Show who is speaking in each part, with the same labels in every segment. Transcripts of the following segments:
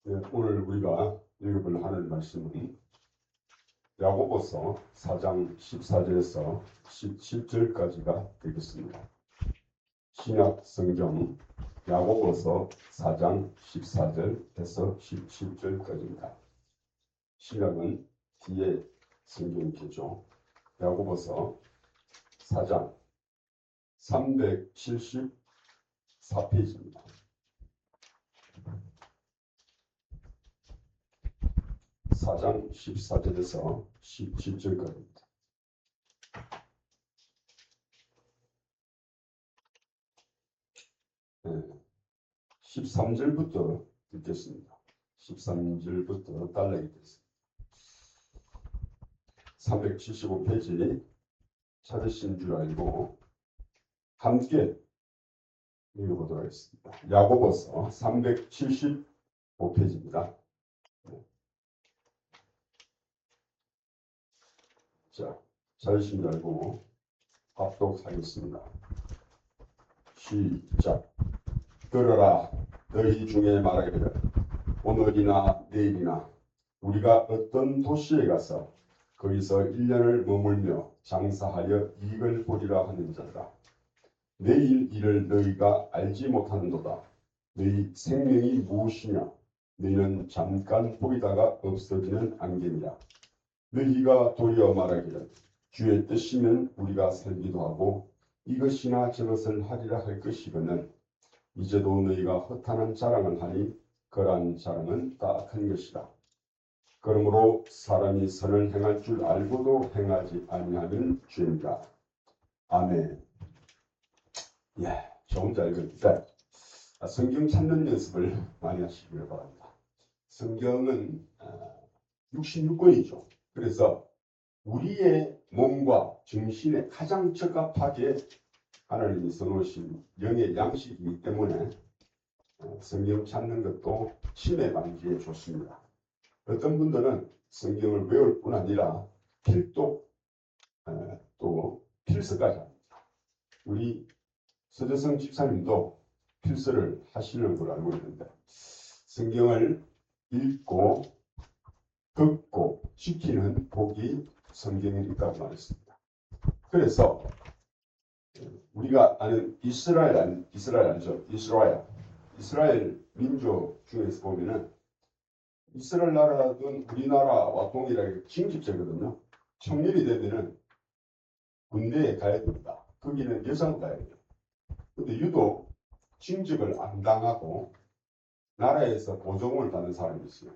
Speaker 1: 네, 오늘 우리가 읽어볼 하나님 말씀은 야고보서 4장 14절에서 17절까지가 되겠습니다. 신약 성경 야고보서 4장 14절에서 17절까지입니다. 신약은 뒤에 성경이 되죠. 야고보서 4장 374페이지입니다. 4장 14절에서 17절까지입니다. 네, 13절부터 읽겠습니다. 13절부터 달라게 됐습니다. 375페이지 찾으신 줄 알고 함께 읽어보도록 하겠습니다. 야고보서 375페이지입니다. 자, 찾으신 줄 알고 합독하겠습니다. 시작. 들어라, 너희 중에 말하기를 오늘이나 내일이나 우리가 어떤 도시에 가서 거기서 1년을 머물며 장사하여 이익을 보리라 하는 자들아. 내일 일을 너희가 알지 못하는도다. 너희 생명이 무엇이냐? 너희는 잠깐 보이다가 없어지는 안개니라. 너희가 도리어 말하기를 주의 뜻이면 우리가 살기도 하고 이것이나 저것을 하리라 할 것이거늘 이제도 너희가 허탄한 자랑을 하니 그러한 자랑은 딱한 것이다. 그러므로 사람이 선을 행할 줄 알고도 행하지 아니하면 죄니라. 아멘. 예, 저 혼자 읽었는데 성경 찾는 연습을 많이 하시길 바랍니다. 성경은 66권이죠. 그래서 우리의 몸과 정신에 가장 적합하게 하나님이 써놓으신 영의 양식이기 때문에 성경 찾는 것도 치매 방지에 좋습니다. 어떤 분들은 성경을 외울 뿐 아니라 필독 또 필서까지 합니다. 우리 서재성 집사님도 필서를 하시는 걸 알고 있는데 성경을 읽고 듣고 지키는 복이 성경에 있다고 말했습니다. 그래서 우리가 아는 이스라엘 알죠? 이스라엘 민족 중에서 보면은 이스라엘 나라든 우리나라와 동일하게 징집제거든요. 청년이 되면은 군대에 가야 됩니다. 거기는 여성 가야 돼요. 근데 유독 징집을 안 당하고 나라에서 보종을 받는 사람이 있어요.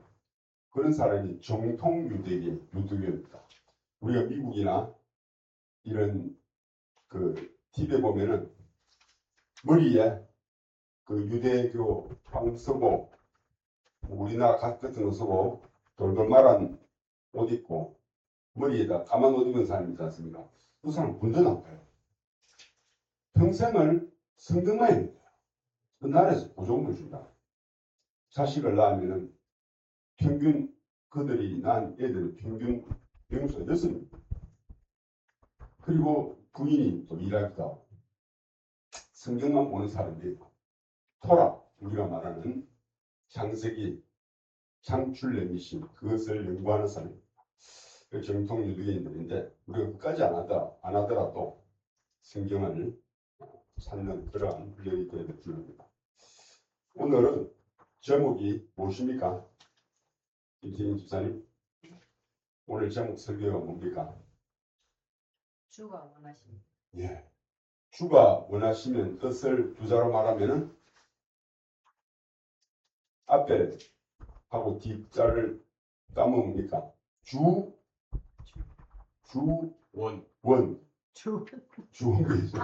Speaker 1: 그런 사람이 정통 유대교입니다. 우리가 미국이나 이런 그 TV에 보면은 머리에 그 유대교 황 쓰고 우리나라 갓 같은 거 쓰고 돌돌 말한 옷 입고 머리에다 까만 옷 입은 사람이 있지 않습니까? 그 사람 군대는 안 가요. 평생을 성경만 읽는 거예요. 그 나라에서 보종을 준다. 자식을 낳으면은 평균 그들이 낳은 애들 평균 명수가 6명. 그리고 부인이 또 일하기도 하고 성경만 보는 사람들이 토라 우리가 말하는 창세기 창출의 미신 그것을 연구하는 사람입니다. 정통 유대인들인데 우리가 끝까지 안 하더라도 성경을 찾는 그러한 훈련이 되어야 될 줄입니다. 오늘은 제목이 무엇입니까? 김태인 집사님, 오늘 제목 설교가 뭡니까?
Speaker 2: 주가 원하십니다.
Speaker 1: 예, 주가 원하시면 뜻을 두 자로 말하면은 앞에 하고 뒷자를 까먹습니까? 주원교회죠.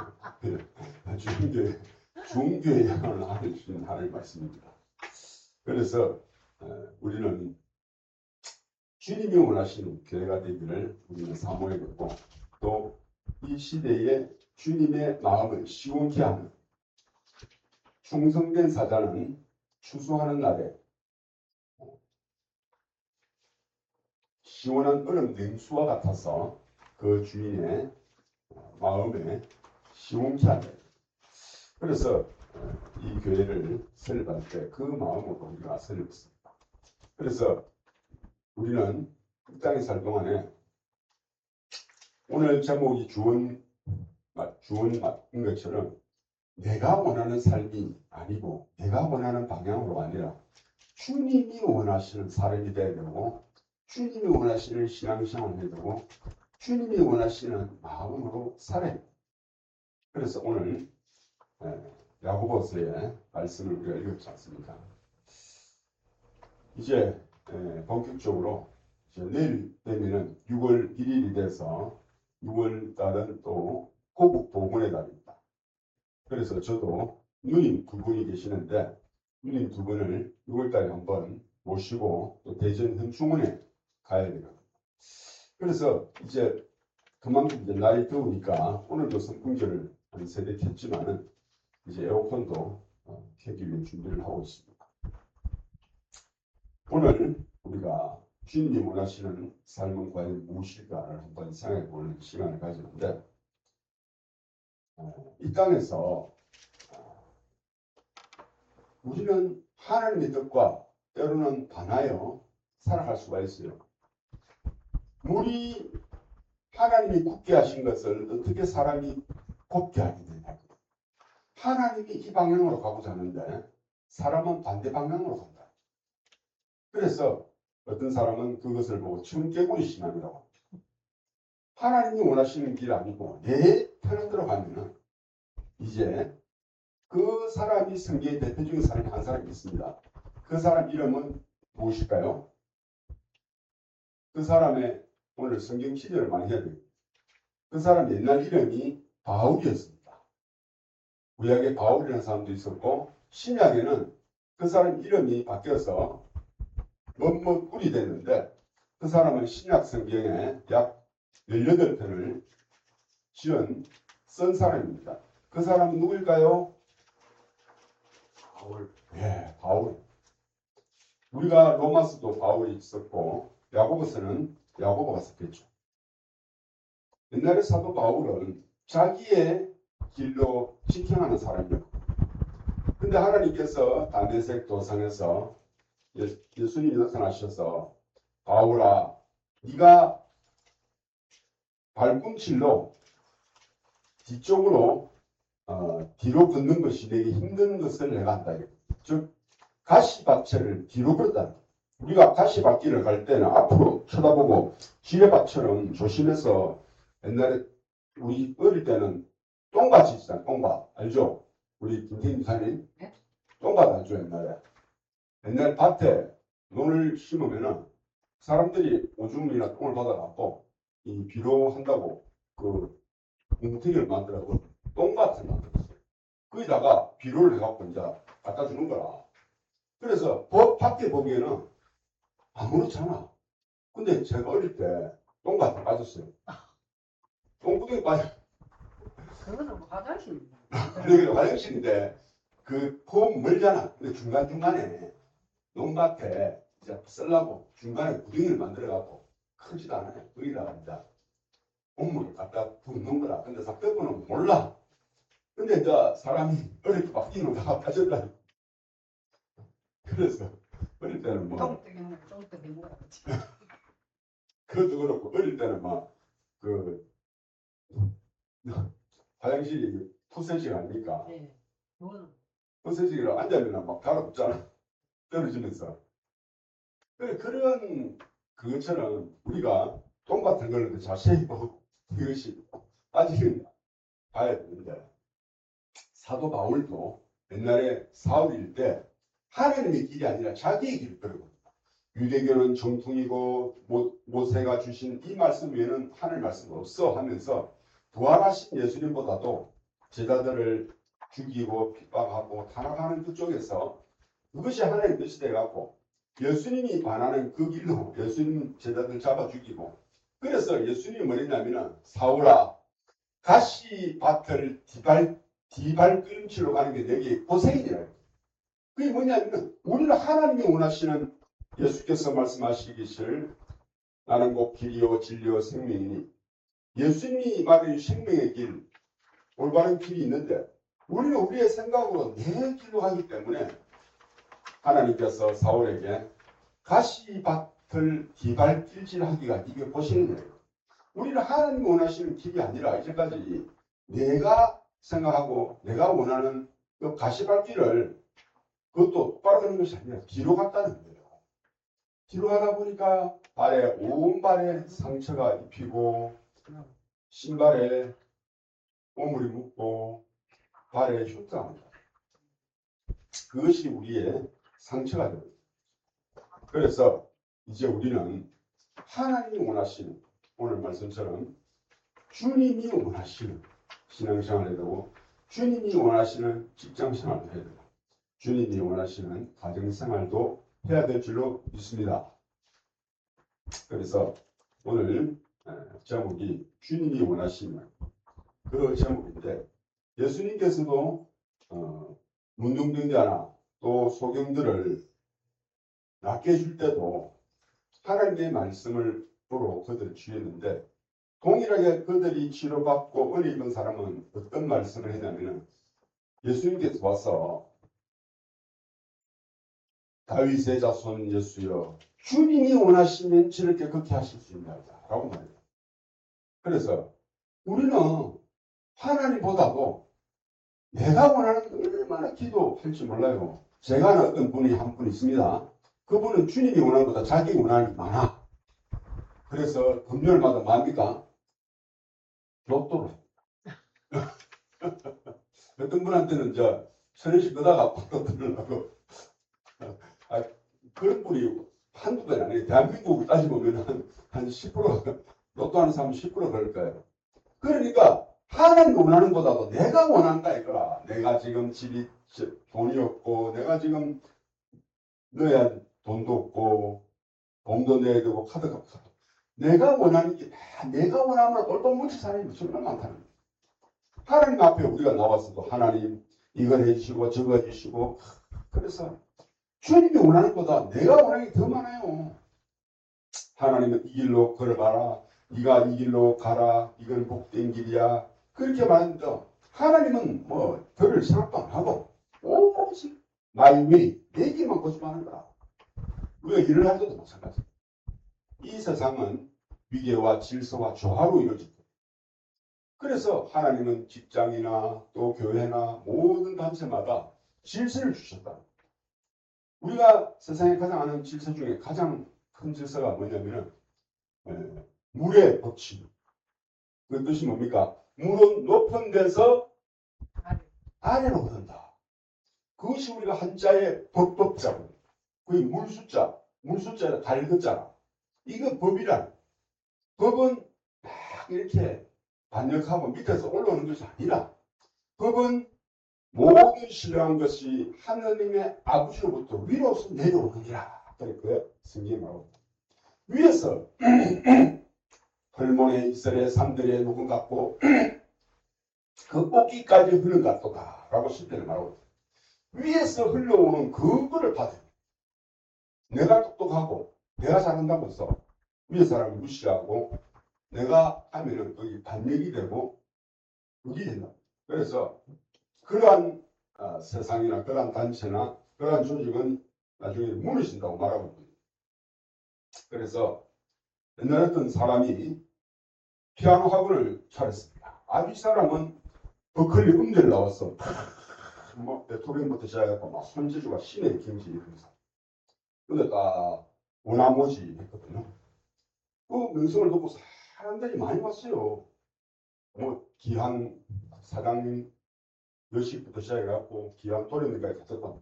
Speaker 1: 주원교회를 하신 하나님의 말씀입니다. 그래서 우리는 주님이 원하시는 교회가 되기를 우리는 사모하고 또 이 시대에 주님의 마음을 시원케 하는 충성된 사자는 추수하는 날에 시원한 얼음 냉수와 같아서 그 주인의 마음에 시원케 하는. 그래서 이 교회를 설립할 때 그 마음으로 우리가 설립했습니다. 그래서 우리는 이 땅에 살 동안에 오늘 제목이 주원 맞은 것처럼 내가 원하는 삶이 아니고 내가 원하는 방향으로 아니라 주님이 원하시는 삶이 되어야 되고 주님이 원하시는 신앙생활을 해야 되고 주님이 원하시는 마음으로 살아야 돼요. 그래서 오늘 야고보서의 말씀을 우리가 읽었지 않습니까? 이제 본격적으로 이제 내일 되면은 6월 1일이 돼서 6월 달은 또 호국 복원의 달입니다. 그래서 저도 누님 두 분이 계시는데 누님 두 분을 6월 달에 한번 모시고 또 대전 현충원에 가야 되거든요. 그래서 이제 그만큼 이제 날이 더우니까 오늘도 선풍기를 한 세대 켰지만은 이제 에어컨도 켜기 위해 준비를 하고 있습니다. 오늘 우리가 주님이 원하시는 삶은 과연 무엇일까를 한번 생각해 보는 시간을 가지는데 이 땅에서 우리는 하나님의 뜻과 때로는 반하여 살아갈 수가 있어요. 물이 하나님이 굳게 하신 것을 어떻게 사람이 곱게 하게 되냐. 하나님이 이 방향으로 가고자 하는데 사람은 반대 방향으로 간다. 그래서 어떤 사람은 그것을 보고 청개구리 신앙이라고 합니다. 하나님이 원하시는 길 아니고 내 편을 들어가면 이제 그 사람이 성경의 대표적인 사람이 한 사람이 있습니다. 그 사람 이름은 무엇일까요? 그 사람의 오늘 성경 시절을 많이 해야 돼요. 그 사람 옛날 이름이 바울이었습니다. 구약에 바울이라는 사람도 있었고 신약에는 그 사람 이름이 바뀌어서 꿀이 됐는데 그 사람은 신약 성경에 약 18편을 쓴 사람입니다. 그 사람은 누구일까요? 바울. 네, 바울. 우리가 로마서도 바울이 있었고 야고보서는 야고보가 썼겠죠. 옛날에 사도 바울은 자기의 길로 직행하는 사람이었고 근데 하나님께서 다메섹 도상에서 예수님이 나타나셔서 바울아 네가 발꿈치로 뒤쪽으로 뒤로 걷는 것이 내게 힘든 것을 내가 한다. 즉 가시밭을 뒤로 걷다. 우리가 가시밭길을 갈 때는 앞으로 쳐다보고 지뢰밭처럼 조심해서 옛날에 우리 어릴 때는 똥밭이 있잖아. 똥밭 알죠? 우리 김태인 사님 똥밭 알죠? 옛날 밭에 논을 심으면은 사람들이 오줌이나 똥을 받아갖고 이 비료 한다고 그 뭉태기를 만들어서 똥밭을 만들었어요. 거기다가 비료를 해갖고 이제 갖다 주는 거라. 그래서 밖에 보기에는 아무렇잖아. 근데 제가 어릴 때 똥밭에 빠졌어요. 똥구덩이 빠져.
Speaker 2: 그거는 화장실입니다.
Speaker 1: 여기 화장실인데 그 폼 멀잖아. 근데 중간중간에 논밭에 이제 쓰려고 중간에 구덩이를 만들어갖고 크지도 않아요. 거기다가 이제 곡물을 갖다 붓는 거라. 근데 삽벽은 몰라. 근데 이제 사람이 어릴 때 막 뛰노다가 빠졌다. 그래서 어릴 때는 뭐
Speaker 2: 똥뜨기 뭐라 그러지?
Speaker 1: 그것도 그렇고 어릴 때는 막 그 화장실이 푸세식 아닙니까?
Speaker 2: 네. 그거는
Speaker 1: 푸세식이라 앉으면 막 달아붙잖아. 떨어지면서. 그런 그것처럼 우리가 똥밭을 걸는데 자세히 보고 이것이 빠지는 봐야 되는데 사도 바울도 옛날에 사울일 때 하나님의 길이 아니라 자기의 길을 걸고 유대교는 정통이고 모세가 주신 이 말씀 외에는 하늘 말씀 없어 하면서 부활하신 예수님보다도 제자들을 죽이고 핍박하고 탄압하는 그쪽에서 그것이 하나님의 뜻이 돼갖고 예수님이 반하는 그 길로 예수님 제자들 잡아 죽이고 그래서 예수님이 뭐랬냐면은 사울아 가시밭을 뒤발걸음치로 가는 게 내게 고생이라. 그게 뭐냐면 우리는 하나님이 원하시는 예수께서 말씀하시기를 나는 곧 길이요 진리요 생명이니 예수님이 말하는 생명의 길 올바른 길이 있는데 우리는 우리의 생각으로 내 길로 가기 때문에 하나님께서 사울에게 가시밭을 기발길질하기가 이게 보시는 거예요. 우리는 하나님 원하시는 길이 아니라 이제까지 내가 생각하고 내가 원하는 그 가시밭길을 그것도 똑바로 가는 것이 아니라 뒤로 갔다는 거예요. 뒤로 가다 보니까 온 발에 상처가 입히고 신발에 오물이 묻고 발에 흉터가 납니다. 그것이 우리의 상처가 됩니다. 그래서 이제 우리는 하나님이 원하시는 오늘 말씀처럼 주님이 원하시는 신앙생활을 해야 되고 주님이 원하시는 직장생활도 해야 되고 주님이 원하시는 가정생활도 해야 될 줄로 믿습니다. 그래서 오늘 제목이 주님이 원하시는 그 제목인데 예수님께서도 문둥병자나 또 소경들을 낫게 해줄 때도 하나님의 말씀을 보러 그들을 취했는데 동일하게 그들이 치료받고 은혜 입은 사람은 어떤 말씀을 했냐면 예수님께서 와서 다윗의 자손 예수여 주님이 원하시면 저렇게 그렇게 하실 수 있다 라고 말해요. 그래서 우리는 하나님보다도 내가 원하는 걸 얼마나 기도할지 몰라요. 제가 아는 어떤 분이 한 분 있습니다. 그분은 주님이 원하는 것보다 자기 원하는 게 많아. 그래서 금요일마다 뭡니까? 로또를 어떤 분한테는 천원씩 걷다가 로또 들으려고 그런 분이 한두 번 아니에요. 대한민국을 따지보면 한 10% 로또 하는 사람은 10% 그럴 거예요. 그러니까 하나님 원하는 것보다도 내가 원한다 이거라. 내가 지금 집이 돈이 없고 내가 지금 넣어야 돈도 없고 돈도 내야 되고 카드가 없어. 내가 원하는 게 내가 원하면 얼른 뭉칠 사람이 정말 많다는 거예요. 하나님 앞에 우리가 나왔어도 하나님 이걸 해주시고 저거 해주시고 그래서 주님이 원하는 것보다 내가 원하는 게 더 많아요. 하나님은 이 길로 걸어가라. 네가 이 길로 가라. 이건 복된 길이야. 그렇게 말하는데 하나님은 뭐 별을 생각도 안 하고 오직 마이 웨이 내 길만 고집하는 거라. 우리가 일을 할 때도 마찬가지. 이 세상은 위계와 질서와 조화로 이루어집니다. 그래서 하나님은 직장이나 또 교회나 모든 단체마다 질서를 주셨다. 우리가 세상에 가장 아는 질서 중에 가장 큰 질서가 뭐냐면은 물의 법칙. 그 뜻이 뭡니까? 물은 높은 데서 아래로 흐른다. 그것이 우리가 한자의 법법자고 그게 물숫자에다 달긋자라. 이거 법이란 법은 막 이렇게 반역하고 밑에서 올라오는 것이 아니라 법은 모든 신령한 것이 하나님의 아버지로부터 위로서 내려오느니라. 그랬고요. 성경에 말하고 위에서 헐몬의 이슬의 산들의 녹음 같고 그 꼭기까지 흐른 같도다 라고 실제로 말하고 위에서 흘러오는 그거를 받아요. 내가 똑똑하고 내가 잘한다고 해서 위에 사람을 무시하고 내가 하면은 거기 반역이 되고 그게 된다. 그래서 그러한 세상이나 그러한 단체나 그러한 조직은 나중에 무너진다고 말하고 있거든요. 그래서 옛날에 어떤 사람이 피아노 학원을 차렸습니다. 이 사람은 버클리 음대를 나왔어. 뭐 베토벤부터 시작해서 막 손재주가 신의 경지에 있어서. 근데 딱 원아모지 했거든요. 그 명성을 듣고 사람들이 많이 왔어요. 뭐 기한 사장님 몇 시부터 시작해갖고 기한 도련님까지 갔었다.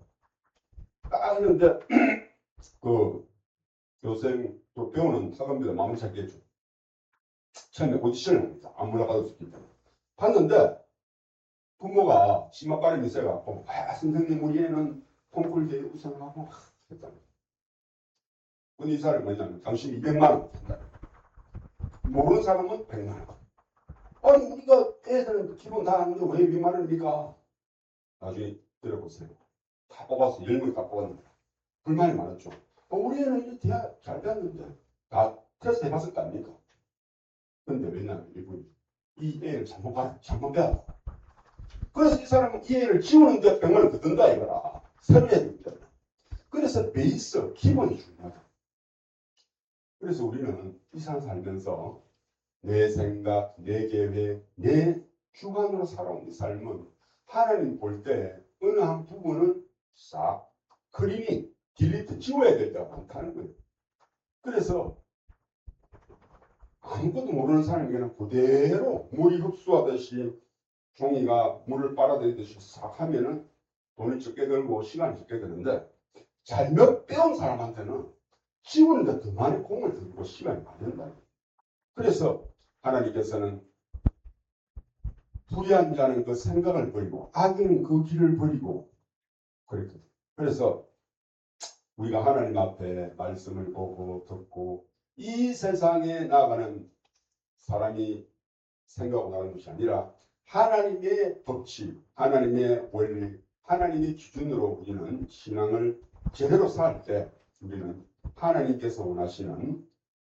Speaker 1: 딱 했는데 그 교생 또 배우는 학원비가 마음을 찾게 했죠. 처음에 오디션을 합니다. 아무나 받을 수 있기 때문에. 봤는데 부모가 치맛바람이 세갖고 선생님 우리 애는 콩쿨 대회 우승하고 했잖아요. 근데 이 사람이 뭐냐면 당신이 200만 원 준다. 모르는 사람은 100만 원. 아니 우리가 애들은 기본 다 하는데 왜 200만 원입니까? 나중에 들어보세요. 다 뽑아서 10명 다 뽑았는데 불만이 많았죠. 우리 애는 이제 대학 잘 배웠는데 다 테스트 해봤을 거 아닙니까? 근데 왜냐면 이분이 이 애를 잘못 배웠다. 그래서 이 사람은 이 애를 지우는데 100만 원 더 든다 이거라. 새로 해야 됩니다. 그래서 베이스, 기본이 중요하다. 그래서 우리는 이 세상 살면서 내 생각, 내 계획, 내 주관으로 살아온 이 삶은 하나님 볼 때 어느 한 부분은 싹 클리닝, 딜리트, 지워야 될 때가 많다는 거예요. 그래서 아무것도 모르는 사람에게는 그대로 물이 흡수하듯이 종이가 물을 빨아들이듯이 싹 하면은 돈이 적게 들고 시간이 적게 드는데 잘못 배운 사람한테는 지우는데 더 많이 공을 들이고 시간이 많이 든다. 그래서 하나님께서는 불의한 자는 그 생각을 버리고 악인은 그 길을 버리고 그랬거든요. 그래서 우리가 하나님 앞에 말씀을 보고 듣고 이 세상에 나아가는 사람이 생각하고 나가는 것이 아니라 하나님의 법칙, 하나님의 원리, 하나님의 기준으로 우리는 신앙을 제대로 살 때 우리는 하나님께서 원하시는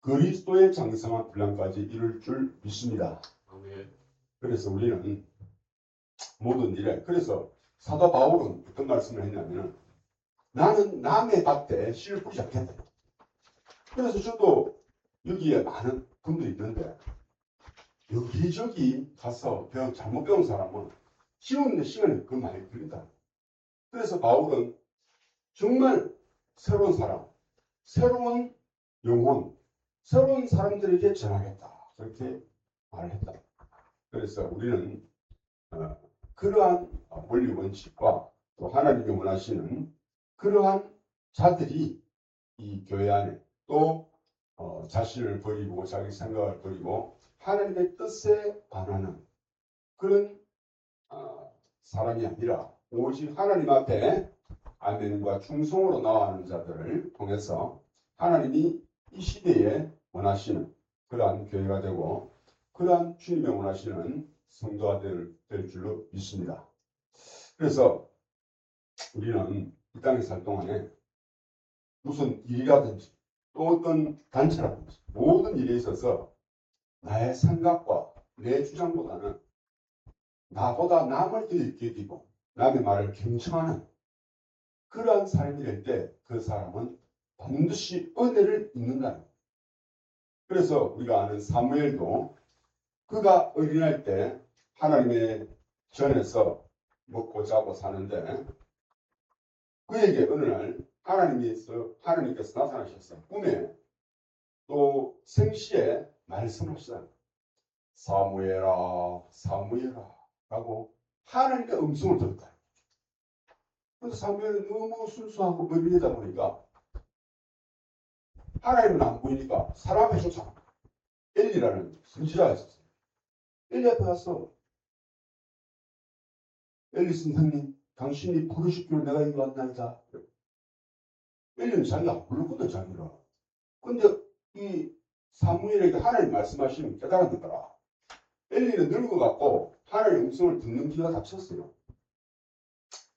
Speaker 1: 그리스도의 장성한 분량까지 이룰 줄 믿습니다. 그래서 우리는 모든 일에 그래서 사도 바울은 어떤 말씀을 했냐면 나는 남의 밭에 씨를 뿌리지 않겠다. 그래서 저도 여기에 많은 분들이 있는데 여기저기 가서 잘못 배운 사람은 지우는데 시간이 그 많이 걸린다. 그래서 바울은 정말 새로운 사람, 새로운 영혼, 새로운 사람들에게 전하겠다. 그렇게 말을 했다. 그래서 우리는 그러한 원리 원칙과 또 하나님이 원하시는 그러한 자들이 이 교회 안에 또 자신을 버리고 자기 생각을 버리고 하나님의 뜻에 반하는 그런 사람이 아니라 오직 하나님 앞에 아멘과 충성으로 나아가는 자들을 통해서 하나님이 이 시대에 원하시는 그러한 교회가 되고 그러한 주님의 원하시는 성도가 될 줄로 믿습니다. 그래서 우리는 이 땅에 살 동안에 무슨 일이라든지 또 어떤 단체라든지 모든 일에 있어서 나의 생각과 내 주장보다는 나보다 남을 여기고 남의 말을 경청하는 그러한 삶이 될 때 그 사람은 반드시 은혜를 입는다는 거예요. 그래서 우리가 아는 사무엘도 그가 어린아이 때 하나님의 전에서 먹고 자고 사는데 그에게 어느 날 하나님께서 나타나셨어요. 꿈에 또 생시에 말씀하시다. 사무엘아, 사무엘아 라고 하나님의 음성을 들었다. 그래서 사무엘은 너무 순수하고 어린이다 보니까 하나님은 안 보이니까 사람 앞에 쫓아가. 엘리라는 선지자가 있었어요. 엘리 앞에 가서 엘리 선생님 당신이 부르시기로 내가 여기 왔나이다. 엘리는 자기가 안 부르거든 자기가. 근데 이 사무엘에게 하나님 말씀하시는 깨달았더라. 엘리는 늙어갖고 하나님의 음성을 듣는 귀가 닫혔어요.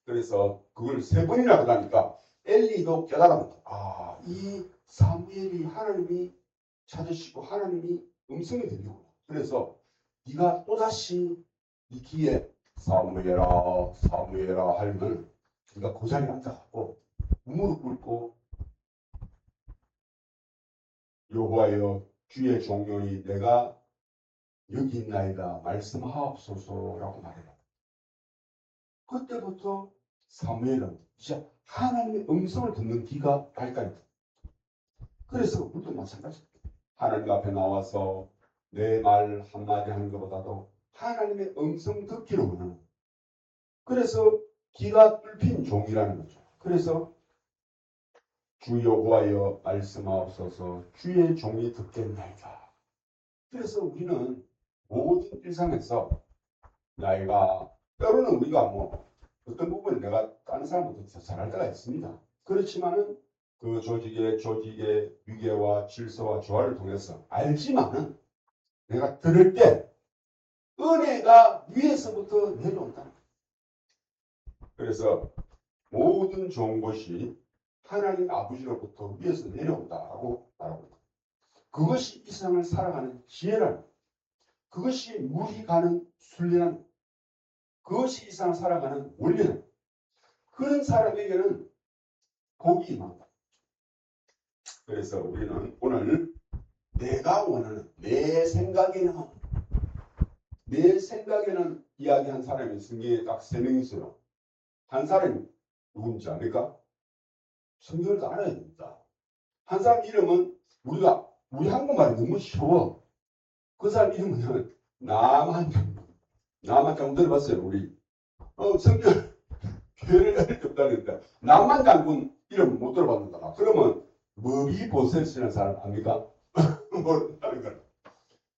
Speaker 1: 그래서 그걸 3번이나 하다니까 엘리도 깨달았다. 이 사무엘이 하나님이 찾으시고 하나님이 음성이 들리구나. 그래서 네가 또다시 이 귀에 사무엘아 사무엘아 하면 네가 그 자리에 앉아갖고 무릎 꿇고 여호와여 주의 종료니 내가 여기 있나이다 말씀하옵소서라고 말해라. 그때부터 사무엘은 이제 하나님의 음성을 듣는 귀가 발달했다. 그래서 우리도 마찬가지입니다. 하나님 앞에 나와서 내 말 한마디 하는 것보다도 하나님의 음성 듣기를 원하는 거예요. 그래서 귀가 뚫힌 종이라는 거죠. 그래서 주 여호와여 말씀하옵소서 주의 종이 듣겠나이다. 그래서 우리는 모든 일상에서 나이가 때로는 우리가 어떤 부분에 내가 다른 사람보다 더 잘할 때가 있습니다. 그렇지만은 그 조직의 위계와 질서와 조화를 통해서 알지만은 내가 들을 때 은혜가 위에서부터 내려온다. 그래서 모든 좋은 것이 하나님 아버지로부터 위에서 내려온다라고 말합니다. 그것이 이 세상을 살아가는 지혜라는 그것이 물이 가는 순리라는 그것이 이 세상을 살아가는 원리는 그런 사람에게는 복이 임한다. 그래서 우리는 오늘 내가 원하는 내 생각에는 이야기한 사람이 성경에 딱 3명 있어요. 한 사람이 누군지 압니까? 성경을 다 알아야 됩니다. 한 사람 이름은 우리 한국말이 너무 쉬워. 그 사람 이름은 나만 장군 들어봤어요. 우리 성경 교회를 다닐 때 없다니까 나만 장군 이름 못 들어봤는다. 그러면 머비보셋이라는 사람 압니까? 모른다는 거야.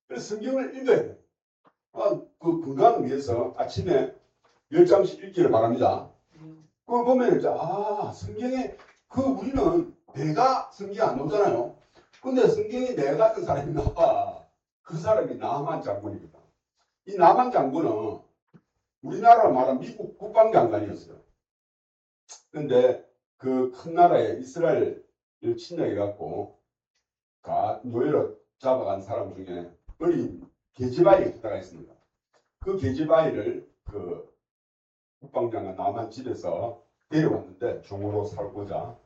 Speaker 1: 그래서 성경을 읽어야 돼. 그 건강을 위해서 아침에 10장씩 읽기를 바랍니다. 그걸 보면 이제 성경에 우리는 내가 성경 안 나오잖아요. 근데 성경에 내가 같은 사람이 나와. 그 사람이 나만 장군입니다. 이 나만 장군은 우리나라로 말하면 미국 국방장관이었어요. 근데 그 큰 나라에 이스라엘을 침략해갖고 노예로 잡아간 사람 중에 어린 게즈바이 하다가 있습니다. 그 게즈바이를 그 국방장관 나만 집에서 데려왔는데 종으로 살고자.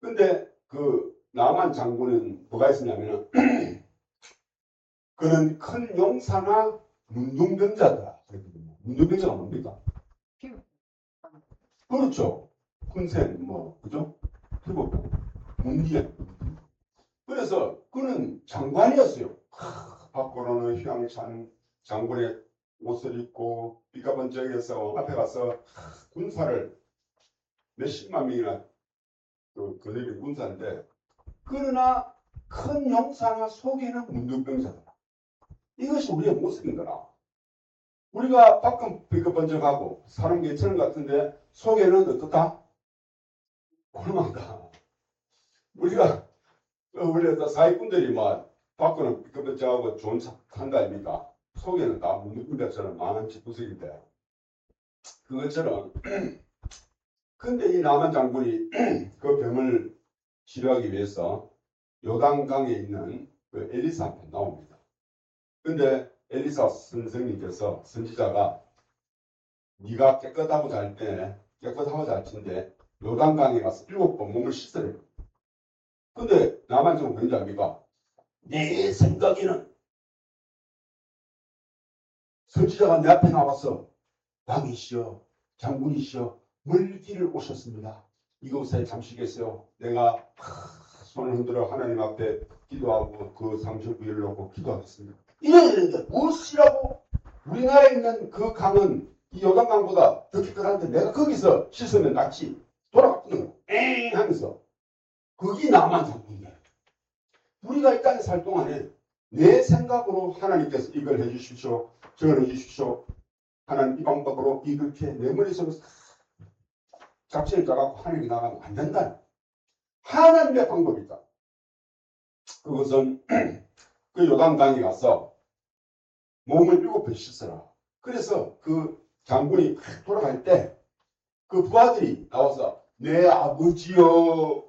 Speaker 1: 근데 그 나만 장군은 뭐가 있었냐면은 그는 큰 용사나 문둥병자다. 문둥병자가 뭡니까? 그렇죠. 군센 그죠? 피부병, 문기현. 그래서 그는 장관이었어요. 밖으로는 휘황찬 장군의 옷을 입고 삐까번쩍해서 앞에 가서 군사를 몇십만 명이나 거느린 군사인데, 그러나 큰 용사나 속에는 문둥병자다. 이것이 우리의 모습인 거라. 우리가 밖은 삐까번쩍하고 사람 괜찮은 것 같은데 속에는 어떻다? 곤란하다. 우리가 원래 사기꾼들이 밖으로는 삐까번쩍하고 좋은 차 탄다 아닙니까? 속에는 다 문둥병자처럼 많은 집구석인데, 그것처럼 근데 이 나만 장군이 그 병을 치료하기 위해서 요단강에 있는 그 엘리사한테 나옵니다. 근데 엘리사 선생님께서, 선지자가 네가 깨끗하고 잘 텐데 요단강에 가서 7번 몸을 씻으래. 근데 나만 장군 뭔지 압니까? 내 생각에는 선지자가 내 앞에 나와서 왕이시여 장군이시여 멀리를 오셨습니다. 이곳에 잠시 계세요. 내가 손을 흔들어 하나님 앞에 기도하고 그 상처 부위를 놓고 기도하겠습니다. 이래야 되는데 무엇이라고? 우리나라에 있는 그 강은 이 요단강보다 더 깨끗한데 내가 거기서 씻으면 낫지. 돌아가는 거야. 엥 하면서. 그게 나만 장군이야. 우리가 이 땅에 살 동안에 내 생각으로 하나님께서 이걸 해주십시오. 저걸 해주십시오. 하나님 이 방법으로 이렇게 내 머릿속에서 잡지를 짜갖고 하나님이 나가면 안 된다. 하나님의 방법이 있다. 그것은 그 요단강에 가서 몸을 7번 씻어라. 그래서 그 장군이 돌아갈 때 그 부하들이 나와서 내 아버지여,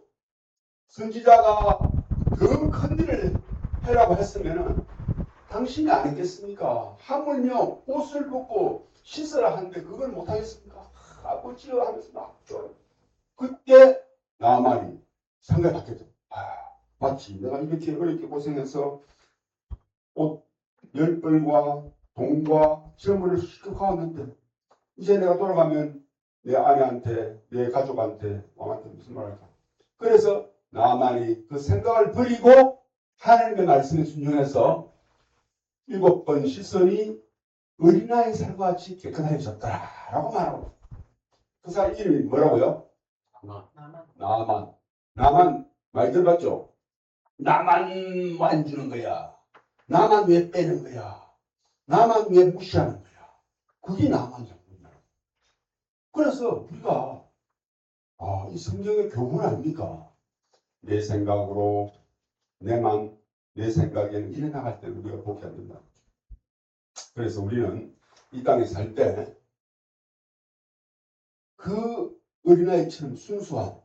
Speaker 1: 선지자가 그 큰 일을 해라고 했으면은 당신이 안 했겠습니까? 하물며 옷을 벗고 씻으라 하는데 그걸 못 하겠습니까? 아버지여 하면서 막 그때 나만이 생각이 바뀌었죠. 마치 내가 이렇게 어렵게 고생해서 옷 10벌과 돈과 재물을 실컷 왔는데 이제 내가 돌아가면 내 아내한테, 내 가족한테, 왕한테 무슨 말 할까? 그래서 나만이 그 생각을 버리고 하나님의 말씀에 순종해서 7번 씻으니 어린아이 살과 같이 깨끗해졌더라 라고 말하고, 그 사람 이름이 뭐라고요? 나만 많이 들어봤죠? 나만 안 주는 거야. 나만 왜 빼는 거야. 나만 왜 무시하는 거야. 그게 나만 장군이야. 그래서 우리가 이 성경의 교훈 아닙니까? 내 생각으로 내 생각에는 이래 나갈 때 우리가 복이 안 된다. 그래서 우리는 이 땅에 살 때 그 어린아이처럼 순수한,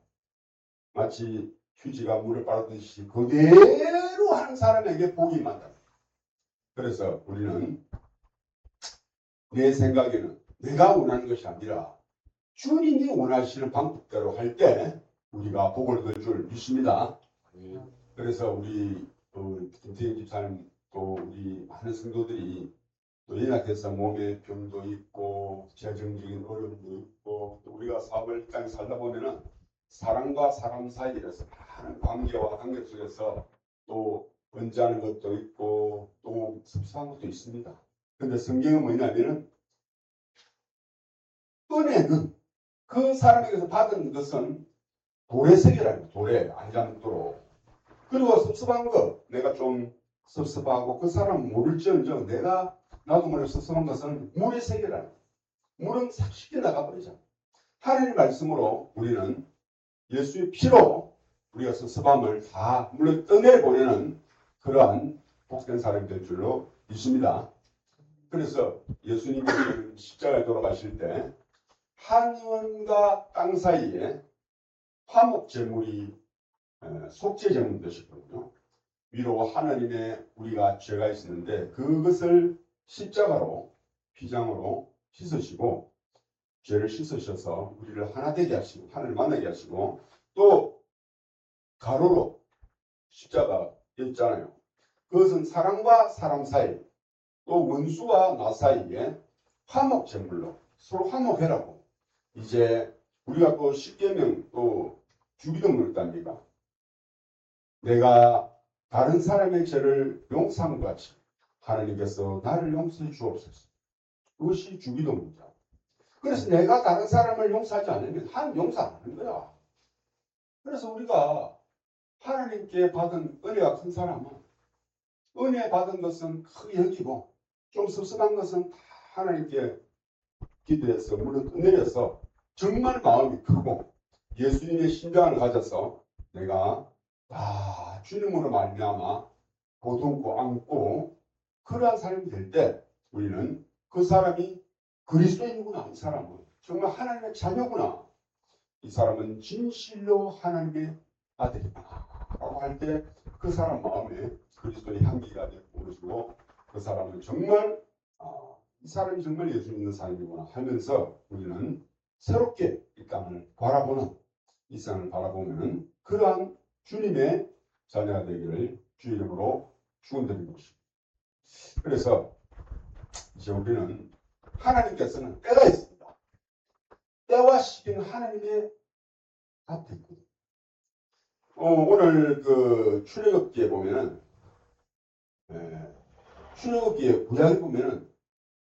Speaker 1: 마치 휴지가 물을 빨아듯이 그대로 하는 사람에게 복이 많다. 그래서 우리는 내 생각에는 내가 원하는 것이 아니라 주님이 원하시는 방법대로 할 때 우리가 복을 얻을 줄 믿습니다. 그래서 우리 김태희 집사님 또 우리 많은 성도들이 또 연약해서 몸에 병도 있고 재정적인 어려움도 있고 또 우리가 사업을 땅에 살다 보면은 사람과 사람 사이에서 많은 관계와 관계 속에서 또 언짢은 것도 있고 또 섭섭한 것도 있습니다. 근데 성경은 뭐냐면은 은혜는 그 사람에게서 받은 것은 도래색이라는 도래 안장도로 그리고 섭섭한 거 내가 좀 섭섭하고 그 사람 모를지언정 내가 나도 모르게 섭섭한 것은 물의 세계라는 거예요. 물은 쉽게 나가버리잖아. 하나님의 말씀으로 우리는 예수의 피로 우리가 섭섭함을 다 물론 떠내보내는 그러한 복된 사람이 될 줄로 믿습니다. 그래서 예수님이 십자가에 돌아가실 때 하늘과 땅 사이에 화목 제물이 속죄 제물 되셨거든요. 위로 하나님의 우리가 죄가 있었는데 그것을 십자가로 피장으로 씻으시고 죄를 씻으셔서 우리를 하나 되게 하시고 하나님을 만나게 하시고 또 가로로 십자가 있잖아요. 그것은 사람과 사람 사이 또 원수와 나 사이에 화목 제물로 서로 화목해라고 이제 우리가 또 십계명 또 주기도문을 땁니다. 내가 다른 사람의 죄를 용서함 같이 하나님께서 나를 용서해 주옵소서. 그것이 주기도문이다. 그래서 내가 다른 사람을 용서하지 않으면 하나님 용서 안 하는 거야. 그래서 우리가 하나님께 받은 은혜가 큰 사람은 은혜 받은 것은 크게 여기고 좀 섭섭한 것은 다 하나님께 기도해서 물론 내려서 정말 마음이 크고 예수님의 심장을 가져서 내가 주님으로 말미암아 보듬고 안고 그러한 사람이 될 때 우리는 그 사람이 그리스도인이구나. 이 사람은 정말 하나님의 자녀구나. 이 사람은 진실로 하나님의 아들이구나 라고 할 때 그 사람 마음에 그리스도의 향기가 오르시고 그 사람은 정말 이 사람이 정말 예수 믿는 사람이구나 하면서 우리는 새롭게 이 땅을 바라보는 이 세상을 바라보면 그러한 주님의 자녀가 되기를 주 이름으로 축원드리는 것입니다. 그래서 이제 우리는 하나님께서는 때가 있습니다. 때와 시기는 하나님의 앞에 있거든요. 오늘 그 출애굽기에 보면은 출애굽기에 구약에 보면은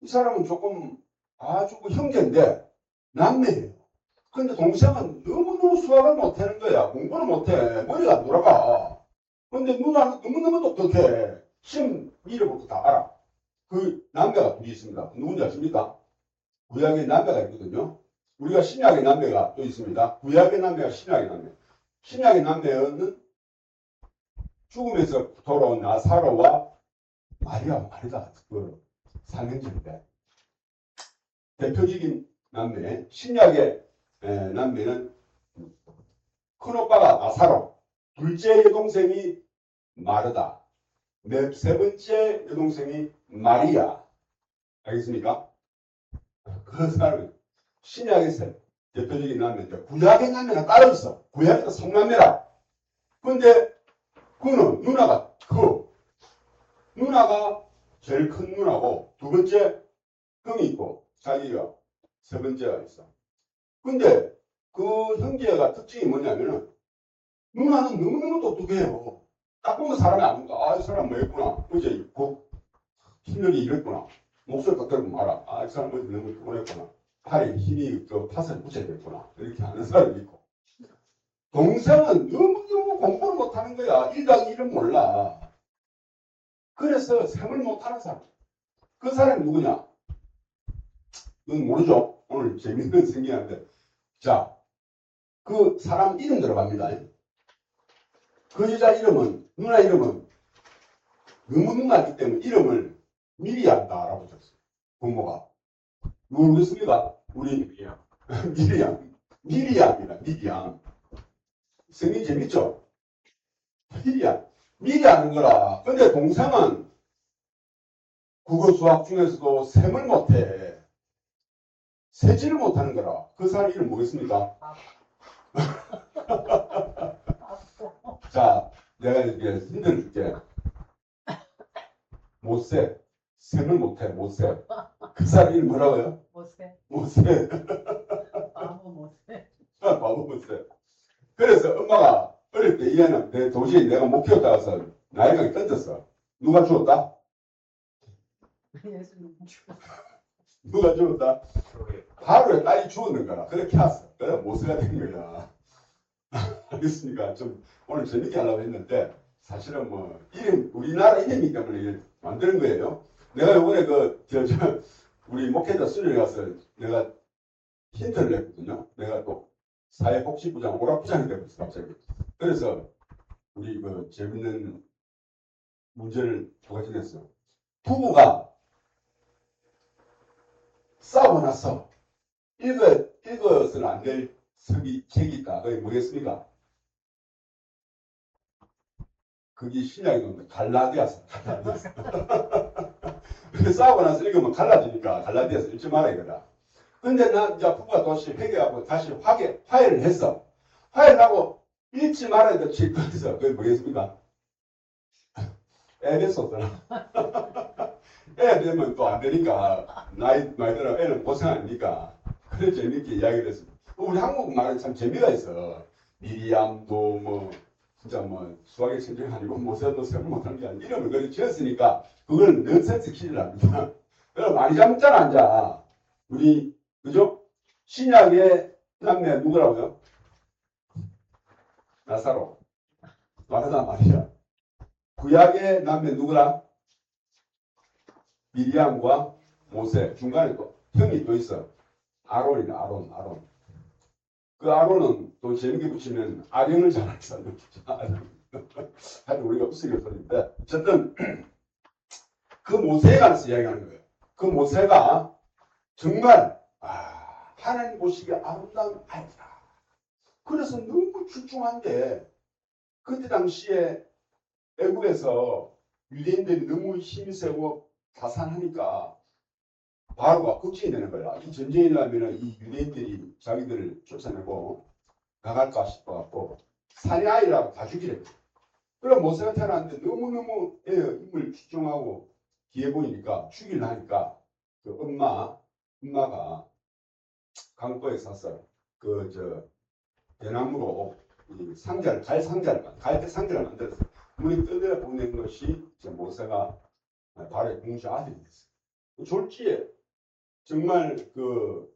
Speaker 1: 이 사람은 조금 아주 형제인데 남매예요. 근데 동생은 너무너무 수학을 못하는 거야. 공부를 못해. 머리가 안 돌아가. 근데 누나는 너무너무 똑똑해. 시험 미래볼 거 다 알아. 그 남매가 둘이 있습니다. 누군지 아십니까? 구약의 남매가 있거든요. 우리가 신약의 남매가 또 있습니다. 구약의 남매와 신약의 남매. 신약의 남매는 죽음에서 돌아온 나사로와 마리가 그 삼형제인데 대표적인 남매, 신약의 남매는 큰오빠가 나사로, 둘째 여동생이 마르다, 세 번째 여동생이 마리아. 알겠습니까? 그 사람은 신약의 대표적인 남매인데 구약의 남매가 따로 있어. 구약에서 성남매라. 근데 그는 누나가 제일 큰 누나고 두 번째 형이 있고 자기가 세 번째가 있어. 근데 그 형제가 특징이 뭐냐면은 누나는 너무너무 똑똑해요. 딱 보면 사람이 아는가. 이 사람 뭐였구나. 어제 힘력이 이랬구나. 목소리 딱 들으면 알아. 이 사람 어제 너무 피곤했구나. 팔에 힘이 팥을 붙여야 됐구나. 이렇게 하는 사람이 있고. 동생은 너무너무 공부를 못하는 거야. 1+1은 몰라. 그래서 셈을 못하는 사람. 그 사람이 누구냐? 넌 모르죠? 오늘 재밌는 생각인데. 자, 그 사람 이름 들어갑니다. 그 여자 이름은, 누나 이름은 너무 누나기 때문에 이름을 미리암다라고 줬어요. 부모가. 누구 모르겠습니까? 우리 미리암입니다. 미리암. 성인 재밌죠? 미리 하는 거라. 근데 동생은 국어 수학 중에서도 셈을 못해. 세지를 못하는 거라. 그 사람 이름 뭐겠습니까? 자, 내가 이렇게 힌트를 줄게. 못세. 셈을 못해. 못세. 그 사람 이름 뭐라고요?
Speaker 2: 못세.
Speaker 1: 못세.
Speaker 2: 바보 못세.
Speaker 1: 바보 못세. 그래서 엄마가 어릴 때 얘는 도저히 내가 못 키웠다 해서 나이가 던졌어. 누가 죽었다?
Speaker 2: 예수님 죽었어.
Speaker 1: 누가 죽었다? 하루에 딸이 죽었는 거라. 그렇게 왔어. 그래 못세가 된 거야. 알겠습니까? 좀 오늘 재밌게 하려고 했는데 사실은 뭐 이름 우리나라 이름이기 때문에 이걸 만드는 거예요. 내가 요번에 우리 목회자 수련회 가서 내가 힌트를 냈거든요. 내가 또 사회복지부장 오락부장이 되었어 갑자기. 그래서 우리 그 재밌는 문제를 두 가지 냈어요. 부부가 싸우고 나서 읽어서는 안 될 책이 있다. 그게 뭐겠습니까? 그게 신약의 겁니다. 갈라디아서. 근데 싸우고 나서 읽으면 갈라지니까 갈라디아서 읽지 말아야 되다. 근데 이제 부부가 다시 회개하고 다시 화해를 했어. 화해를 하고 읽지 말아야 될 책도 있어. 그게 뭐겠습니까? 에베소서나. 애 되면 또 안 되니까 나이 들어 애는 고생 아니니까. 그래 재밌게 이야기를 했습니다. 우리 한국말은 참 재미가 있어. 미리암도 뭐 진짜 뭐 수학의 천재가 아니고 모세도 세을 못한 게 아니고 이름을 그렇게 지었으니까 그걸 넌센스 퀴즈를 합니다. 여러분 많이 잡잖아 앉아. 우리 그죠? 신약의 남매 누구라고요? 나사로. 마르다 마리아. 구약의 남매 누구라? 미리암과 모세. 중간에 또 형이 또 있어. 아론이다. 아론. 그 아론은 또 재밌게 붙이면 아령을 잘하는 사람이죠. 하여튼 우리가 웃으려 소리인데 어쨌든 그 모세에 관해서 이야기하는 거예요. 그 모세가 정말 하나님 보시기에 아름다운 아이다. 그래서 너무 출중한데 그때 당시에 애국에서 유대인들이 너무 힘이 세고 자산하니까 바로가 걱정이 되는 거야. 이 전쟁이 나면 이 유대인들이 자기들을 쫓아내고 나갈까 싶어갖고 사내 아이라고 다 죽이래. 그럼 모세가 태어났는데 너무너무 힘을 추종하고 기해 보이니까 죽이려 하니까 그 엄마가 강포에 사서 대나무로 갈대 상자를 만들었어. 문이 뜯어 보낸 것이 모세가 바로의 공주 아들이 됐어요. 졸지에 정말 그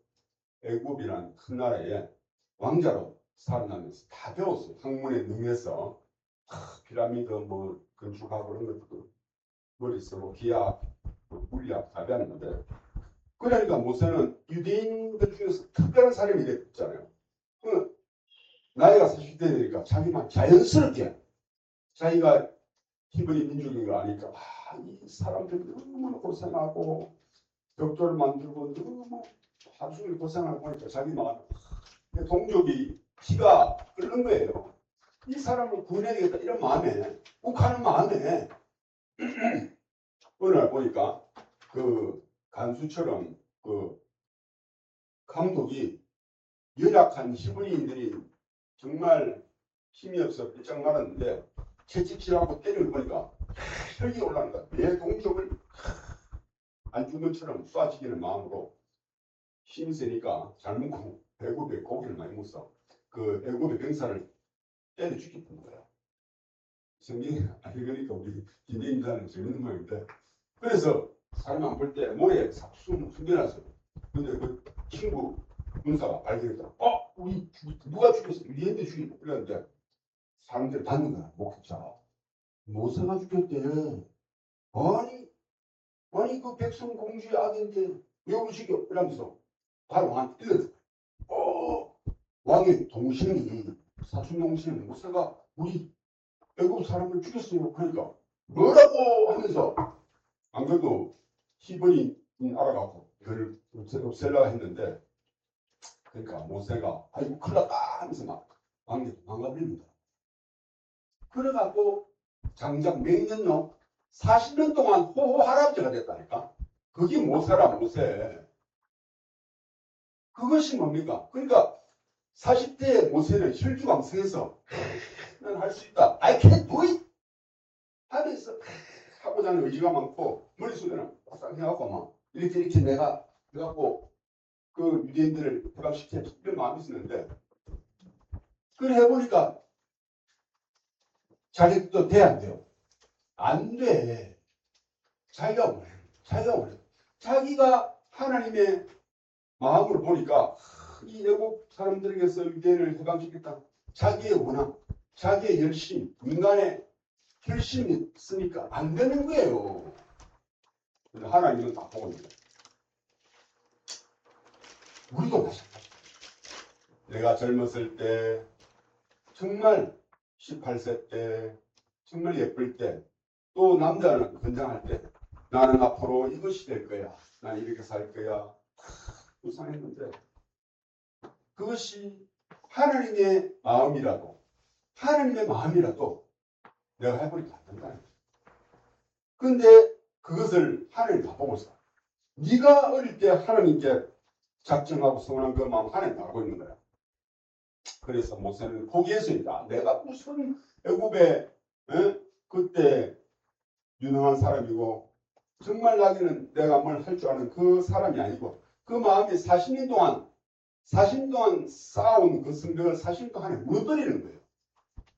Speaker 1: 애굽이란 큰 나라에 왕자로 살아나면서 다 배웠어요. 학문에 능해서 피라미드 뭐 건축하고 그런 것도 머리 쓰고 기하, 물리학 다 배웠는데 그러니까 모세는 유대인들 중에서 특별한 사람이 됐잖아요. 나이가 40대 되니까 자기만 자연스럽게 자기가 히브리 민족인 걸 아니까 이 사람들이 너무나 고생하고 벽돌을 만들고 너무 하루 종일 고생하고 하니까 자기 마음에 동족이 피가 끓는 거예요. 이 사람을 구해야 되겠다 이런 마음에 욱하는 마음에 어느 날 보니까 그 간수처럼 그 감독이 연약한 히브리인들이 정말 힘이 없어 삐쩍 말았는데 채찍질하고 때리는 거 보니까 혈기 올라오는 거야. 내 동족을 안 죽는 것처럼 쏴지기는 마음으로 힘이 세니까 잘 먹고 애굽에 고기를 많이 먹어. 그 애굽의 병사를 때려 죽였던 거야. 성경이 아니 그러니까 우리 김대인자는 재밌는 모양인데 그래서 사람 안 볼 때 모래에 숨겨놨어. 근데 그 친구 군사가 발견했다. 우리 누가 죽였어? 유대인들 죽였어. 그랬는데 사람들이 받는 거야. 목격자가. 모세가 죽였대. 아니 그 백성 공주의 아들인데 왜 우리 죽여? 이러면서 바로 왕한테 일렀어. 왕의 동생이 사촌 동생 모세가 우리 애굽 사람을 죽였어요. 그러니까 뭐라고 하면서 안 그래도 히브리인 알아갖고 그를 없애려고 했는데 그러니까 모세가 아이고 큰일 났다 하면서 막 왕이 도망가버립니다. 그래갖고 장작 몇 년요? 40년 동안 호호 할아버지가 됐다니까. 그게 모세라 모세. 그것이 뭡니까? 그러니까 40대의 모세는 혈주광생해서 난 할 수 있다. I can do it. 하면서 하고자 하는 의지가 많고 머릿속에는 싹 해갖고 막 이렇게 내가 해갖고 그 유대인들을 해방시켜 이런 마음이 있었는데 그걸 해보니까 자기도 돼 안 돼요? 안 돼. 자기가 원해. 자기가 하나님의 마음으로 보니까 이 애국 사람들에게서 유대인을 해방시켰다. 자기의 원함, 자기의 열심, 인간의 결심이 있으니까 안 되는 거예요. 근데 하나님은 다 보고 있는 거예요. 우리도 마찬가지다. 내가 젊었을 때, 정말 18세 때, 정말 예쁠 때, 또 남자는 건장할 때, 나는 앞으로 이것이 될 거야. 난 이렇게 살 거야. 우상했는데, 그것이 하나님의 마음이라도, 내가 해버리면 안 된다는 거예요. 근데 그것을 하나님 다 보고 있어. 네가 어릴 때 하나님께 작정하고 소원한 그 마음 하나님 다 알고 있는 거야. 그래서 모세는 포기했으니까 내가 무슨 애굽에 그때 유능한 사람이고 정말 나기는 내가 뭘 할 줄 아는 그 사람이 아니고 그 마음이 40년 동안 쌓아온 그 성벽을 40년 동안에 무너뜨리는 거예요.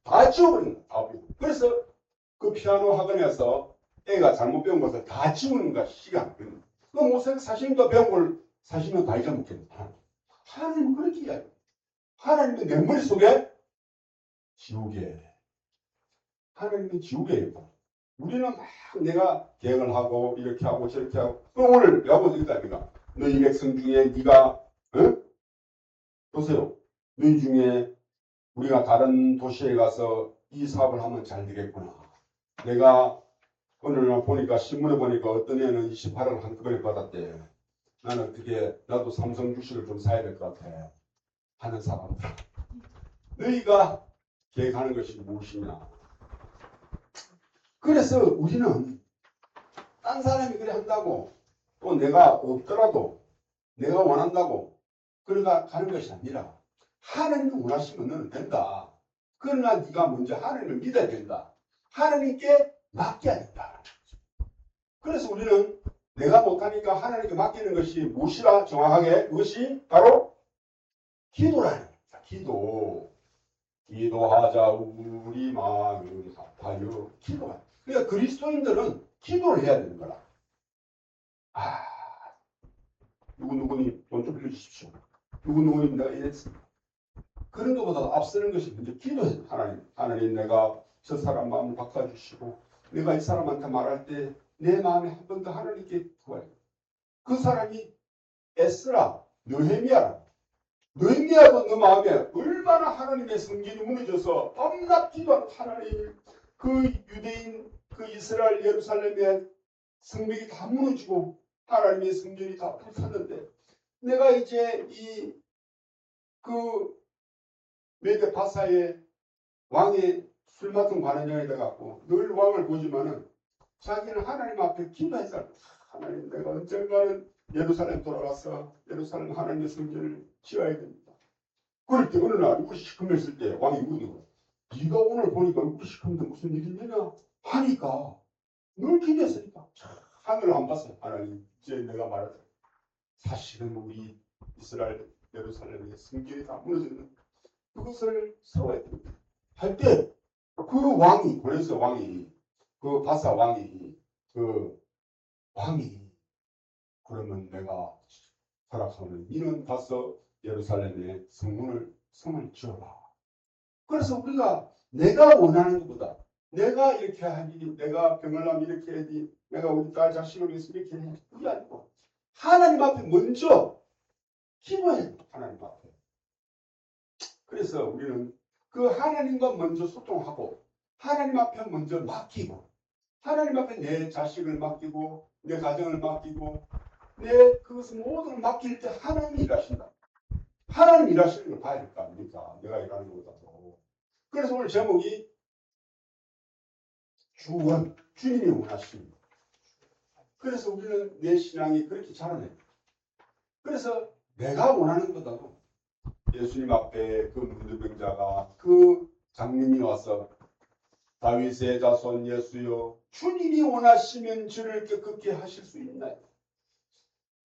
Speaker 1: 다 지워버리는 거예요. 그래서 그 피아노 학원에서 애가 잘못 배운 것을 다 지우는 거 시간 걸리는 거예요. 그 모세가 40년 동안 배운 걸 40년 다 잊어먹겠다. 하나님은 그렇게 이야기해요. 하나님은 내 머릿속에 지우개. 하나님은 지우개예요. 우리는 막 내가 계획을 하고 이렇게 하고 저렇게 하고 오늘 야고 있다니까 너희 백성 중에 네가 보세요. 너희 중에 우리가 다른 도시에 가서 이 사업을 하면 잘 되겠구나. 내가 오늘 보니까 신문에 보니까 어떤 애는 28억 한꺼번에 받았대. 나는 어떻게 나도 삼성 주식을 좀 사야 될 것 같아. 하는 사람들. 너희가 계획하는 것이 무엇이냐. 그래서 우리는 딴 사람이 그래 한다고 또 내가 없더라도 내가 원한다고 그러다 가는 것이 아니라 하나님이 원하시면 너는 된다. 그러나 네가 먼저 하나님을 믿어야 된다. 하나님께 맡겨야 된다. 그래서 우리는 내가 못하니까 하나님께 맡기는 것이 무엇이라 정확하게 그것이 바로 기도라는 겁니다. 기도하자 우리 마음 합하여 기도하자. 그러니까 그리스도인들은 기도를 해야 되는 거라. 누구니 돈 좀 빌려주십시오. 누구니 내가 이랬습니다. 그런 것보다 앞서는 것이 먼저 기도해요. 하나님 내가 저 사람 마음을 바꿔주시고 내가 이 사람한테 말할 때 내 마음에 한 번 더 하나님께 구해요. 그 사람이 에스라, 느헤미야라. 느헤미야도 그 마음에 얼마나 하나님의 성전이 무너져서 밤낮 기도하는 하나님 그 유대인 그 이스라엘 예루살렘의 성벽이 다 무너지고 하나님의 성전이 다 불탔는데 내가 이제 그 메데 바사의 왕의 술 맡은 관원장이 돼갖고 늘 왕을 보지만은 자기는 하나님 앞에 기도했어요. 하나님 내가 언젠가는 예루살렘 돌아가서 예루살렘 하나님의 성전을 지어야 됩니다. 그럴 때 어느 날 우리 시커맸을 때 왕이 묻는 거야. 네가 오늘 보니까 우리 시커먼데 무슨 일이 있느냐 하니까 늘 기도했으니까 하늘을 안 봤어요. 하나님 이제 내가 말하자. 사실은 우리 이스라엘 예루살렘의 성전이 다 무너졌는데 그것을 세워야 됩니다. 할 때 그 왕이 그래서 그 바사 왕이 그러면 내가 허락하면 이는 가서 예루살렘의 성을 지어라. 그래서 우리가 내가 원하는 것보다 내가 이렇게 하니 내가 병을 하면 이렇게 해야지 내가 우리 딸 자식을 위해서 이렇게 해 그게 아니고 하나님 앞에 먼저 기도해야 돼. 하나님 앞에. 그래서 우리는 그 하나님과 먼저 소통하고 하나님 앞에 먼저 맡기고 하나님 앞에 내 자식을 맡기고 내 가정을 맡기고 내 그것을 모든 걸 맡길 때 하나님이 일하신다. 하나님 일하시는 걸 봐야 될 거 아닙니까? 내가 일하는 것보다도. 그래서 오늘 제목이 주님이 원하십니다. 그래서 우리는 내 신앙이 그렇게 자라네. 그래서 내가 원하는 것보다도 예수님 앞에 그 문둥병자가 그 장님이 와서 다윗의 자손 예수여 주님이 원하시면 저를 깨끗게 하실 수 있나요?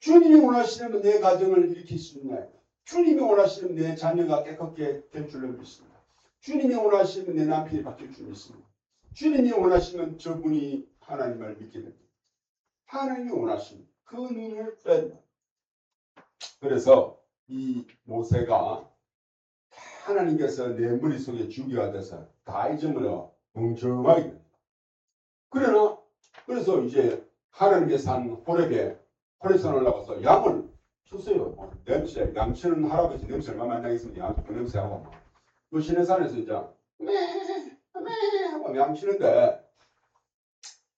Speaker 1: 주님이 원하시면 내 가정을 일으킬 수 있나요? 주님이 원하시면 내 자녀가 깨끗게 될 줄로 믿습니다. 주님이 원하시면 내 남편이 바뀔 줄 믿습니다. 주님이 원하시면 저분이 하나님을 믿게 됩니다. 하나님이 원하시면 그 눈을 떠야 됩니다. 그래서 이 모세가 하나님께서 내 머릿속에 주기가 돼서 다 잊어버려 멍청하게 됩니다. 그래서 이제 하나님께서 한 호렙산 올라가서 양을 쳤어요. 냄새, 양치는 할아버지 냄새 얼마나 많이 나겠습니까? 양 냄새하고 막. 그 시내산에서 이제 하고 양치는데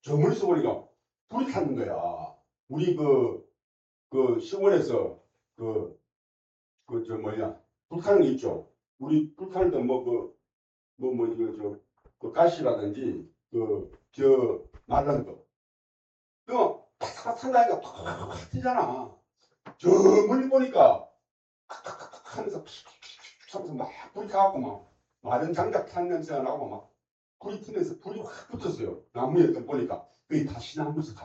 Speaker 1: 저 머릿속 보니까 불이 타는 거야. 우리 그 시골에서 불 타는 거 있죠. 우리 불 타는 데 그 가시라든지 말른 거. 그거 탁탁 탄다니까 탁탁 튀잖아. 저 멀리 보니까 탁탁탁 하면서 하면서 막 불이 타갖고 막 마른 장작 탄 냄새가 나고 막 불이 튀면서 불이 확 붙었어요. 나무에 보니까 그게 가시나무에서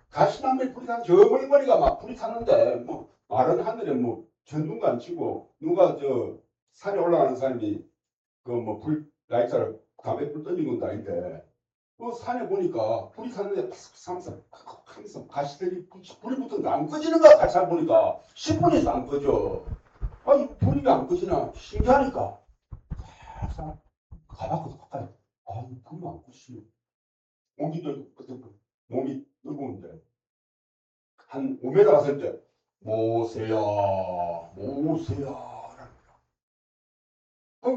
Speaker 1: 가시나무에 불이 타는 저 멀리 보니까 막 불이 탔는데 뭐 마른 하늘에 뭐 전등도 안 치고 누가 저 산에 올라가는 사람이 라이터를 담에 불 던진 건 아닌데 그 산에 보니까 불이 탔는데 팍 하면서 가시들이 불이 붙은데 안 꺼지는 거야. 가시 보니까 10분에서 안 꺼져. 아니 불이 안 꺼지나 신기하니까 가봤거든 가까이. 아니 불이 안 꺼지네. 몸이 뜨거운데 한 5m 갔을 때 모세야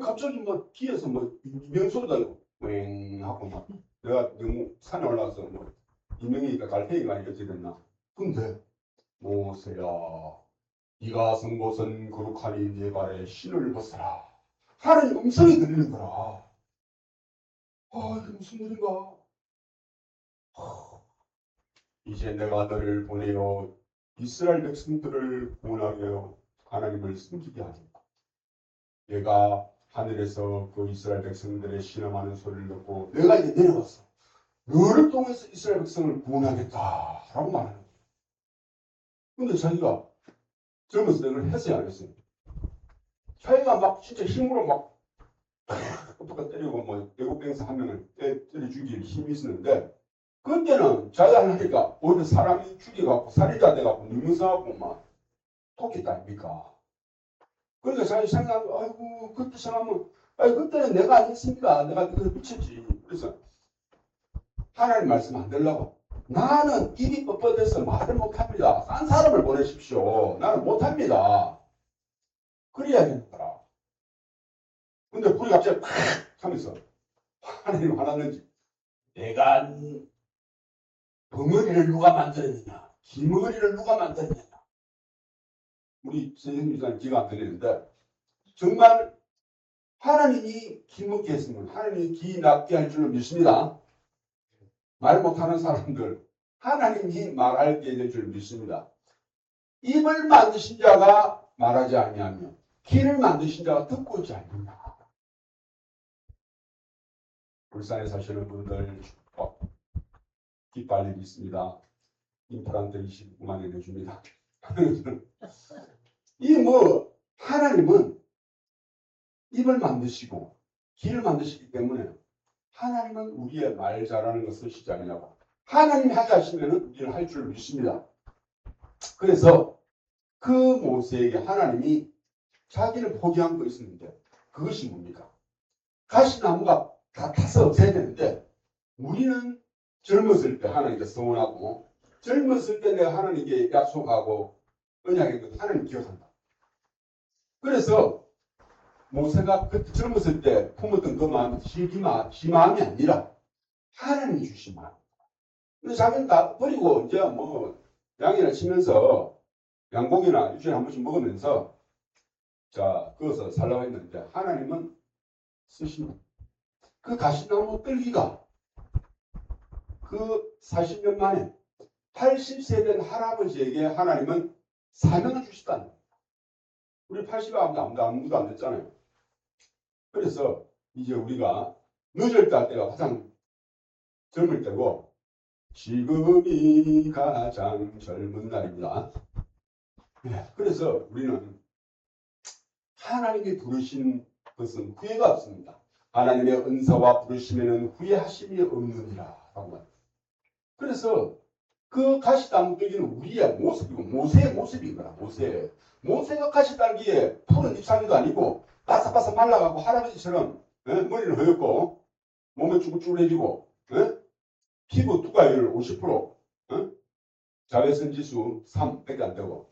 Speaker 1: 갑자기 뭐 뒤에서 뭐 이명소리가 왱 하고 막 내가 너무 산에 올라가서 뭐 이명이니까 갈팽이가 이렇게 됐나. 근데 모세야 네가 선 곳은 거룩하니 네 발에 신을 벗어라. 하나님 음성이 들리는 거라. 이게 무슨 일인가. 이제 내가 너를 보내어 이스라엘 백성들을 구원하게 하여 하나님을 섬기게 하리라. 내가 하늘에서 그 이스라엘 백성들의 신음하는 소리를 듣고 내가 이제 내려왔어. 너를 통해서 이스라엘 백성을 구원하겠다라고 말하는 거예요. 근데 자기가 젊었을 때는 했어요, 안 했어요? 자기가 막 진짜 힘으로 막 똑똑히 때리고 뭐 애국병사 한 명을 때려 죽일 힘이 있었는데 그때는 자기가 하니까 오히려 사람이 죽여갖고 살인자 돼갖고 누명서갖고 막 토끼 아닙니까? 그러니까 자기 생각하면 아이고 그때 생각하면 그때는 내가 안 했습니다. 내가 그걸 미쳤지. 그래서 하나님 말씀 안 들라고 나는 입이 뻣뻣해서 말을 못합니다. 딴 사람을 보내십시오. 나는 못합니다. 그래야 되는 거라. 근데 불이 갑자기 팍 하면서 하나님 화났는지 내가 벙어리를 누가 만들었느냐 기머리를 누가 만들었느냐. 우리 선생님이 기가 안 들리는데 정말 하나님이 기 먹게 했으면 하나님이 기 낫게 할 줄로 믿습니다. 말 못하는 사람들 하나님이 말하게 될 줄 믿습니다. 입을 만드신 자가 말하지 아니하며 귀를 만드신 자가 듣고 있지 않느냐. 울산에 사시는 분들 기빨리 믿습니다. 임플란트 29만 원 내줍니다. 하나님은 입을 만드시고 귀를 만드시기 때문에 하나님은 우리의 말 잘하는 것을 쓰시지 않냐고. 하나님이 하자 하시면 우리는 할 줄 믿습니다. 그래서 그 모세에게 하나님이 자기를 포기한 거 있었는데 그것이 뭡니까? 가시나무가 다 타서 없애야 되는데 우리는 젊었을 때 하나님께 서원하고 젊었을 때 내가 하나님께 약속하고 언약했거든. 하나님 기억한다. 그래서 모세가 그때 젊었을 때 품었던 그 마음이 지 마음이 아니라 하나님이 주신 마음. 근데 자기는 다 버리고 이제 뭐 양이나 치면서 양고기나 일주일에 한 번씩 먹으면서 그것을 살라고 했는데 하나님은 쓰시는 그 가시나무 뜰기가 그 40년 만에 80세 된 할아버지에게 하나님은 사명을 주셨다는 거예요. 우리 80에 아무도 안 됐잖아요. 그래서 이제 우리가 늦을 때 할 때가 가장 젊을 때고 지금이 가장 젊은 날입니다. 네, 그래서 우리는 하나님이 부르신 것은 후회가 없습니다. 하나님의 은사와 부르심에는 후회하심이 없느니라 라고 말합니다. 그래서 그 가시나무들기는 우리의 모습이고 모세의 모습인 거라. 모세가 가시딸기에 푸른 잎사귀도 아니고 바삭바삭 말라가고 할아버지처럼 머리는 허옇고 몸은 쭈글쭈글해지고 피부 투과율 50% 자외선 지수 3밖에 안 되고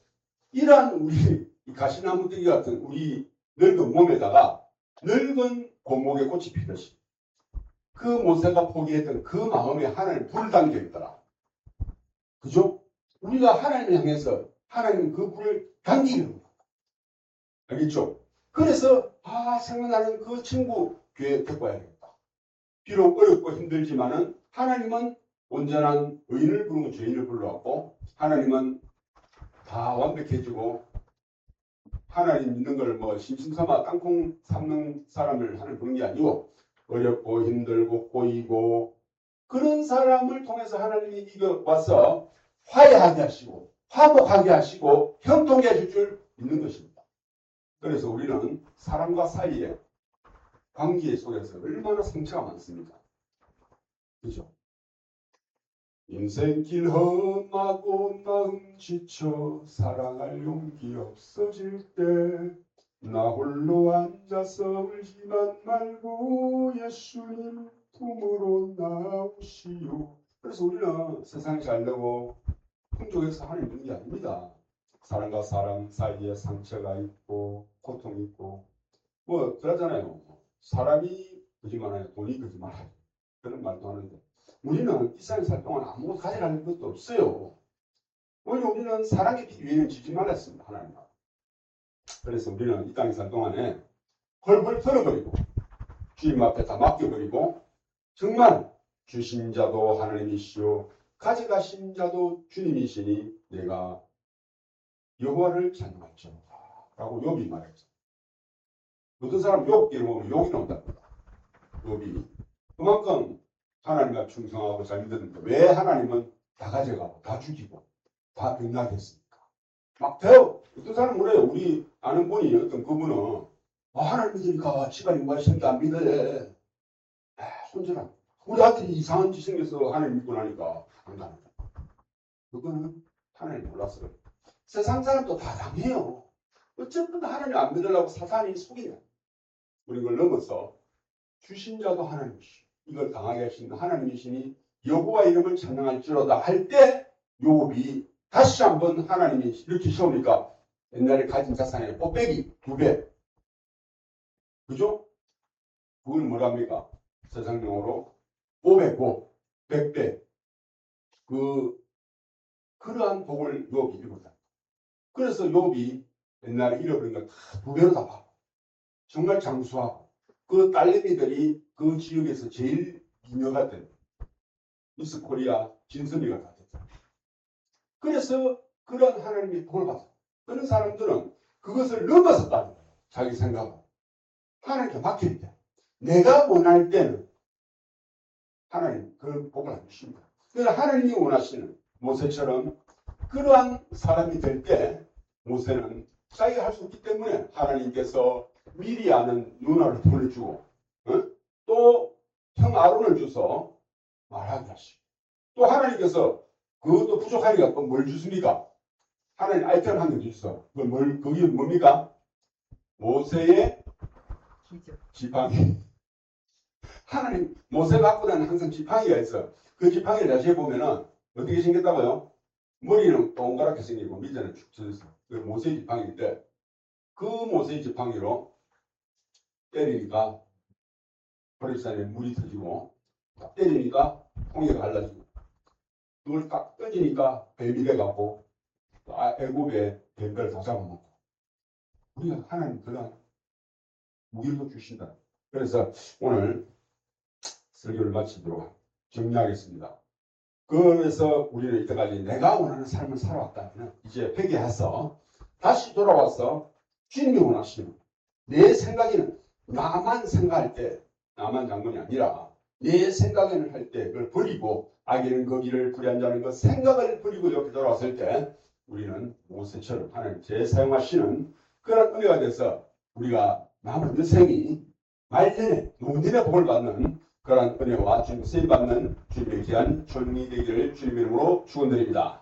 Speaker 1: 이러한 우리 가시나무들기 같은 우리 늙은 몸에다가 늙은 고목의 꽃이 피듯이 그 모세가 포기했던 그 마음에 하나님 불을 담겨 있더라. 그죠? 우리가 하나님을 향해서 하나님 그 불을 당기는 거야. 알겠죠? 그래서 생각나는 그 친구 교회 데리고 와야겠다. 비록 어렵고 힘들지만은 하나님은 온전한 의인을 부르고 죄인을 불러왔고 하나님은 다 완벽해지고 하나님 믿는 걸 뭐 심심삼아 땅콩 삶는 사람을 하나님 부르는 게 아니고 어렵고 힘들고 꼬이고 그런 사람을 통해서 하나님이 이거 와서 화해하게 하시고 화목하게 하시고 형통하게 하실 줄 믿는 것입니다. 그래서 우리는 사람과 사이에 관계 속에서 얼마나 상처가 많습니까? 그죠? 인생길 험하고 마음 지쳐 사랑할 용기 없어질 때 나 홀로 앉아서 울지만 말고 예수님 품으로 나오시오. 그래서 우리는 세상이 잘되고 풍족해서 하나님 믿는 게 아닙니다. 사람과 사람 사이에 상처가 있고 고통이 있고 뭐 그러잖아요. 사람이 거짓말해요. 돈이 거짓말해요. 그런 말도 하는데 우리는 이 세상에 살 동안 아무것도 가져가는 것도 없어요. 오히려 우리는 사랑의 피 위에는 지지 말았습니다. 하나님. 그래서 우리는 이 땅에 살 동안에 헐헐 털어버리고 주님 앞에 다 맡겨버리고 정말 주신 자도 하나님이시오 가져가신 자도 주님이시니 내가 여호와를 찬양할지어다 라고 욥이 말했죠. 어떤 사람 욥 이름으로 욕이 나온답니다. 욥이 그만큼 하나님 앞에 충성하고 잘 믿었는데 왜 하나님은 다 가져가고 다 죽이고 다 병나게 했습니까? 막 대어 어떤 사람은 그래요. 우리 아는 분이 어떤 그분은 하나님 믿으니까 집안이 뭐하시는데 안 믿어. 손절한 우리 아들이 이상한 짓 생겨서 하나님 믿고 나니까 안 가는 거야. 그거는 하나님 몰랐어요. 세상 사람도 다 당해요. 어쨌든 하나님 안 믿으려고 사탄이 속이냐. 우리 이걸 넘어서 주신 자도 하나님이시오. 이걸 당하게 하신 하나님이시니 여호와 이름을 찬양할지로다 할 때 욥이 다시 한번 하나님이 이렇게 시험이니까 옛날에 가진 자산의 곱빼기 2배. 그죠? 그건 뭐랍니까? 세상 용어로 500고 100배. 그러한 복을 욥이 입었다. 그래서 욥이 옛날에 잃어버린 걸 다 2배로 다 받고 정말 장수하고 그 딸내미들이 그 지역에서 제일 유명했던 미스 코리아 진선미가 다 됐다. 그래서 그런 하나님의 복을 받았다. 그런 사람들은 그것을 넘어섰다는 거예요. 자기 생각으로. 하나님께 맡길 때. 내가 원할 때는 하나님 그 복을 안 주십니다. 그러나 하나님이 원하시는 모세처럼 그러한 사람이 될 때 모세는 자기가 할 수 없기 때문에 하나님께서 미리 아는 누나를 보내주고 또 형 아론을 줘서 말하게 하시고 또 하나님께서 그것도 부족하니까 또 뭘 주십니까? 하나님 아이템 한 개 주셨어. 그게 뭡니까? 모세의 지팡이. 하나님 모세가 갖고 다니는 항상 지팡이가 있어. 그 지팡이를 자세히 보면은 어떻게 생겼다고요? 머리는 동그랗게 생기고 밑에는 축 처졌어. 그 모세의 지팡이인데 그 모세의 지팡이로 때리니까 버리산에 물이 터지고 때리니까 홍해가 갈라지고 그걸 딱 떠지니까 뱀이 돼갖고 애굽의 뱀들 다 잡아먹고 우리가 하나님 그런 무기도 주신다. 그래서 오늘 설교를 마치도록 정리하겠습니다. 그래서 우리는 이때까지 내가 원하는 삶을 살아왔다면 이제 회개해서 다시 돌아와서 주님이 원하시는 내 생각에는 나만 생각할 때 나만 장군이 아니라 내 생각에는 할 때 그걸 버리고 악에는 거기를 불의한다는 그 생각을 버리고 이렇게 돌아왔을 때 우리는 모세처럼 하나님 재사용하시는 그런 은혜가 돼서 우리가 남은 인생이 말년에 노년의 복을 받는 그러한 은혜와 주님 쓰임 받는 주님의 귀한 존귀 되기를 주님의 이름으로 축원드립니다.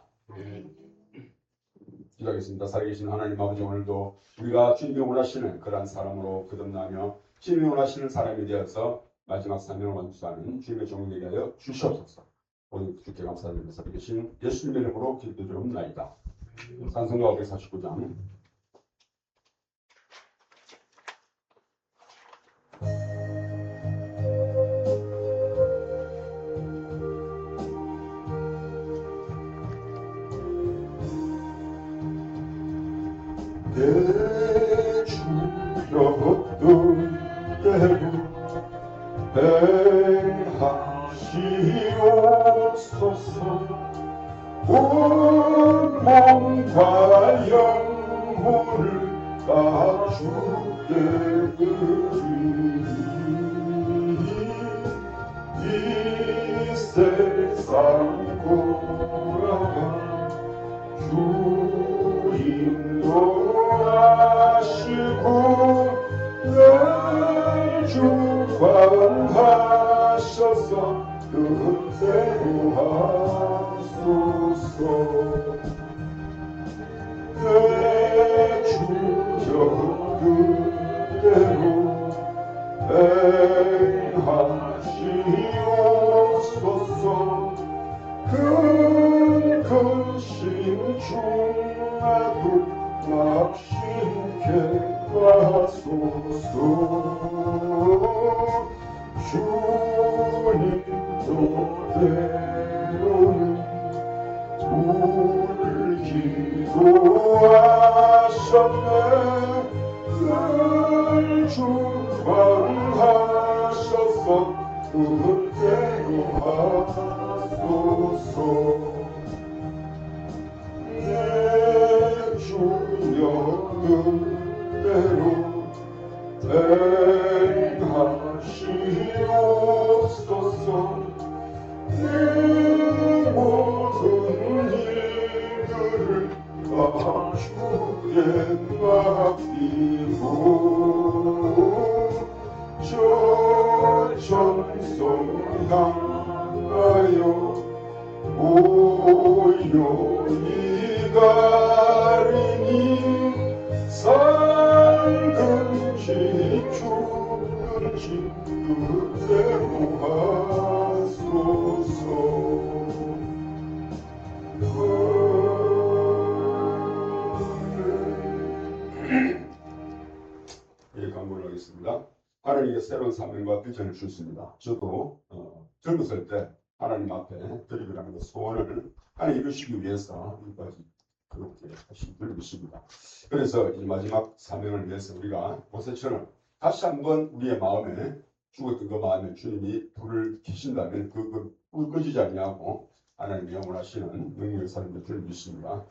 Speaker 1: 기도하겠습니다. 살아계신 하나님 아버지, 오늘도 우리가 주님이 원하시는 그러한 사람으로 거듭나며 주님이 원하시는 사람이 되어서 마지막 사명을 완수하는 주님의 종이 되게 하여 주시옵소서. 오늘 주께 감사드리며 살아계신 예수님의 이름으로 기도드리옵나이다. 산성가 549장. 내 주였던 대로 행하시옵소서. 온 몸과 영혼을 다 주께 드리니 이 세상 돌아가 주 인도하시고 날 주관하셔서 뜻대로 하소서. 내 주여 뜻대로 행하시옵소서. 큰 크신 충만을 납심케 하소서. 주님도 때로는 울기도하셨네. 늘 주관하셔서 뜻대로 하소서. 내 주여 뜻대로 행하시옵소서. 내 모든 일들을 다 주께 맡기고 저 천성 향하여 오요이 가리니 살든지 죽든지 뜻대로 하소서. 예, 간구를 하겠습니다. 하나님께 새로운 사명과 비전을 주셨습니다. 저도 젊었을 때 하나님 앞에 드리기라는 그 소원을 하나님 이루시기 위해서 여기까지 그렇게 하신 줄 믿습니다. 그래서 이 마지막 사명을 위해서 우리가 모세처럼 다시 한번 우리의 마음에 죽었던 그 마음에 주님이 불을 켜신다면 불 꺼지지 않냐고 하나님이 원하시는 능력을 사는 줄 믿습니다.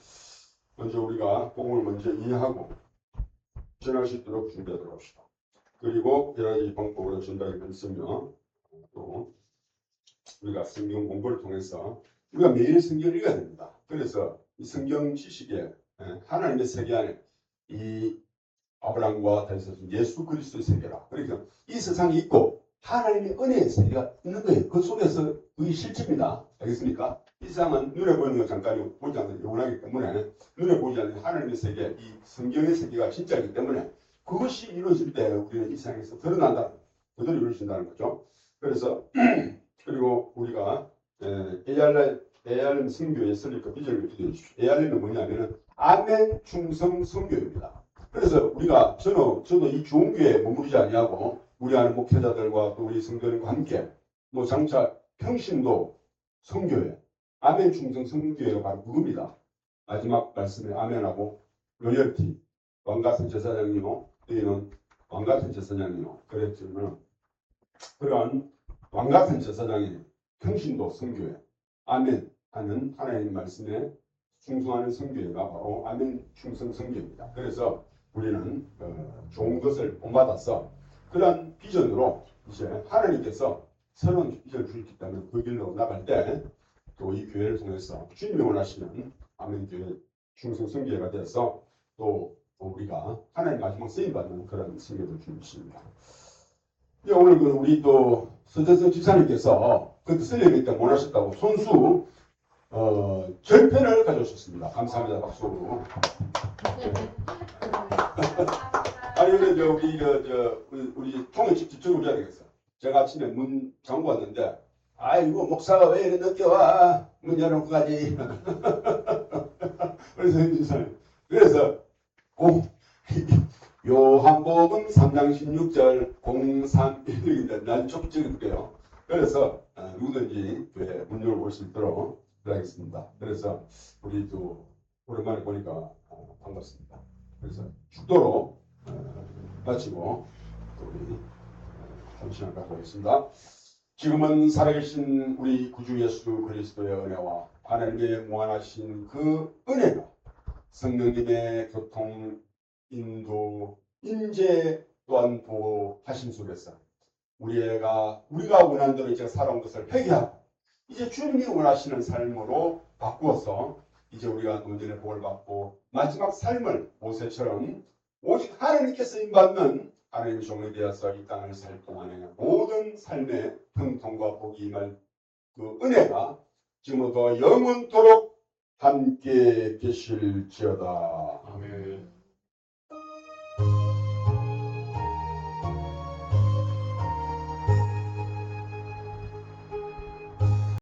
Speaker 1: 먼저 우리가 복음을 먼저 이해하고 전할 수 있도록 준비하도록 합시다. 그리고 여러 가지 방법으로 전달을 했으며 또 우리가 성경 공부를 통해서 우리가 매일 성경을 읽어야 됩니다. 그래서 이 성경 지식에 하나님의 세계 안에 이 아브라함과 다윗은 예수 그리스도의 세계라. 그러니까 이 세상이 있고 하나님의 은혜의 세계가 있는 거예요. 그 속에서 그게 실체입니다. 알겠습니까? 이 세상은 눈에 보이는 건 잠깐이고 보지 않는 영원하기 때문에 눈에 보이지 않는 하나님의 세계, 이 성경의 세계가 진짜이기 때문에 그것이 이루어질 때 우리는 이 세상에서 드러난다. 그대로 이루어진다는 거죠. 그래서 그리고 우리가 ARM 선교의 설립과 비전을 기도해 주십시오. ARM이 뭐냐면은 아멘 충성 선교입니다. 그래서 우리가 저도 이 좋은 교회에 머무르지 아니하고 우리 아는 목회자들과 또 우리 성도들과 함께 뭐 장차 평신도 선교회 아멘 충성 선교회가 바로 그겁니다. 마지막 말씀에 아멘하고 로열티 왕같은 제사장이요 너희는 왕같은 제사장이요 그랬지만 그러한 왕같은 제사장이 평신도 선교회 아멘 하는 하나님 말씀에 충성하는 선교회가 바로 아멘 충성 선교입니다. 그래서 우리는 좋은 것을 본받아서 그런 비전으로 이제 하나님께서 새로운 길을 주셨기 때문에 그 길로 나갈 때 또 이 교회를 통해서 주님이 원하시는 아멘교회 충성성교회가 돼서 또 우리가 하나님 마지막 쓰임받는 그런 성교를 주십니다. 오늘 우리 또 서재성 집사님께서 그때 설립일 때 원하셨다고 손수 절편을 가져오셨습니다. 감사합니다. 박수. 아니 근데 우리 총회집 집중을 해야 되겠어. 제가 아침에 문 잠고 왔는데 아이고 목사가 왜 이렇게 늦게 와? 문 열어놓고 가지. 그래서 요한복음 3장 16절 031인데 난 좀 찍을게요. 그래서 누구든지 교회 문 열고 올 수 있도록 하겠습니다. 그래서 우리도 오랜만에 보니까 반갑습니다. 그래서 축도로 마치고 또 우리 잠시만 갖고 오겠습니다. 지금은 살아계신 우리 구주 예수 그리스도의 은혜와 하나님의 무한하신 그 은혜가 성령님의 교통, 인도, 인재 또한 보호하심 속에서 우리가 원하는 대로 이제 살아온 것을 회개하고 이제 주님이 원하시는 삶으로 바꾸어서 이제 우리가 노년의 복을 받고 마지막 삶을 모세처럼 오직 하나님께 쓰임받는 하나님의 종이 되어서 이 땅을 살 동안에 모든 삶의 형통과 복이 임할 그 은혜가 지금부터 영원토록 함께 계실지어다.
Speaker 3: 아멘.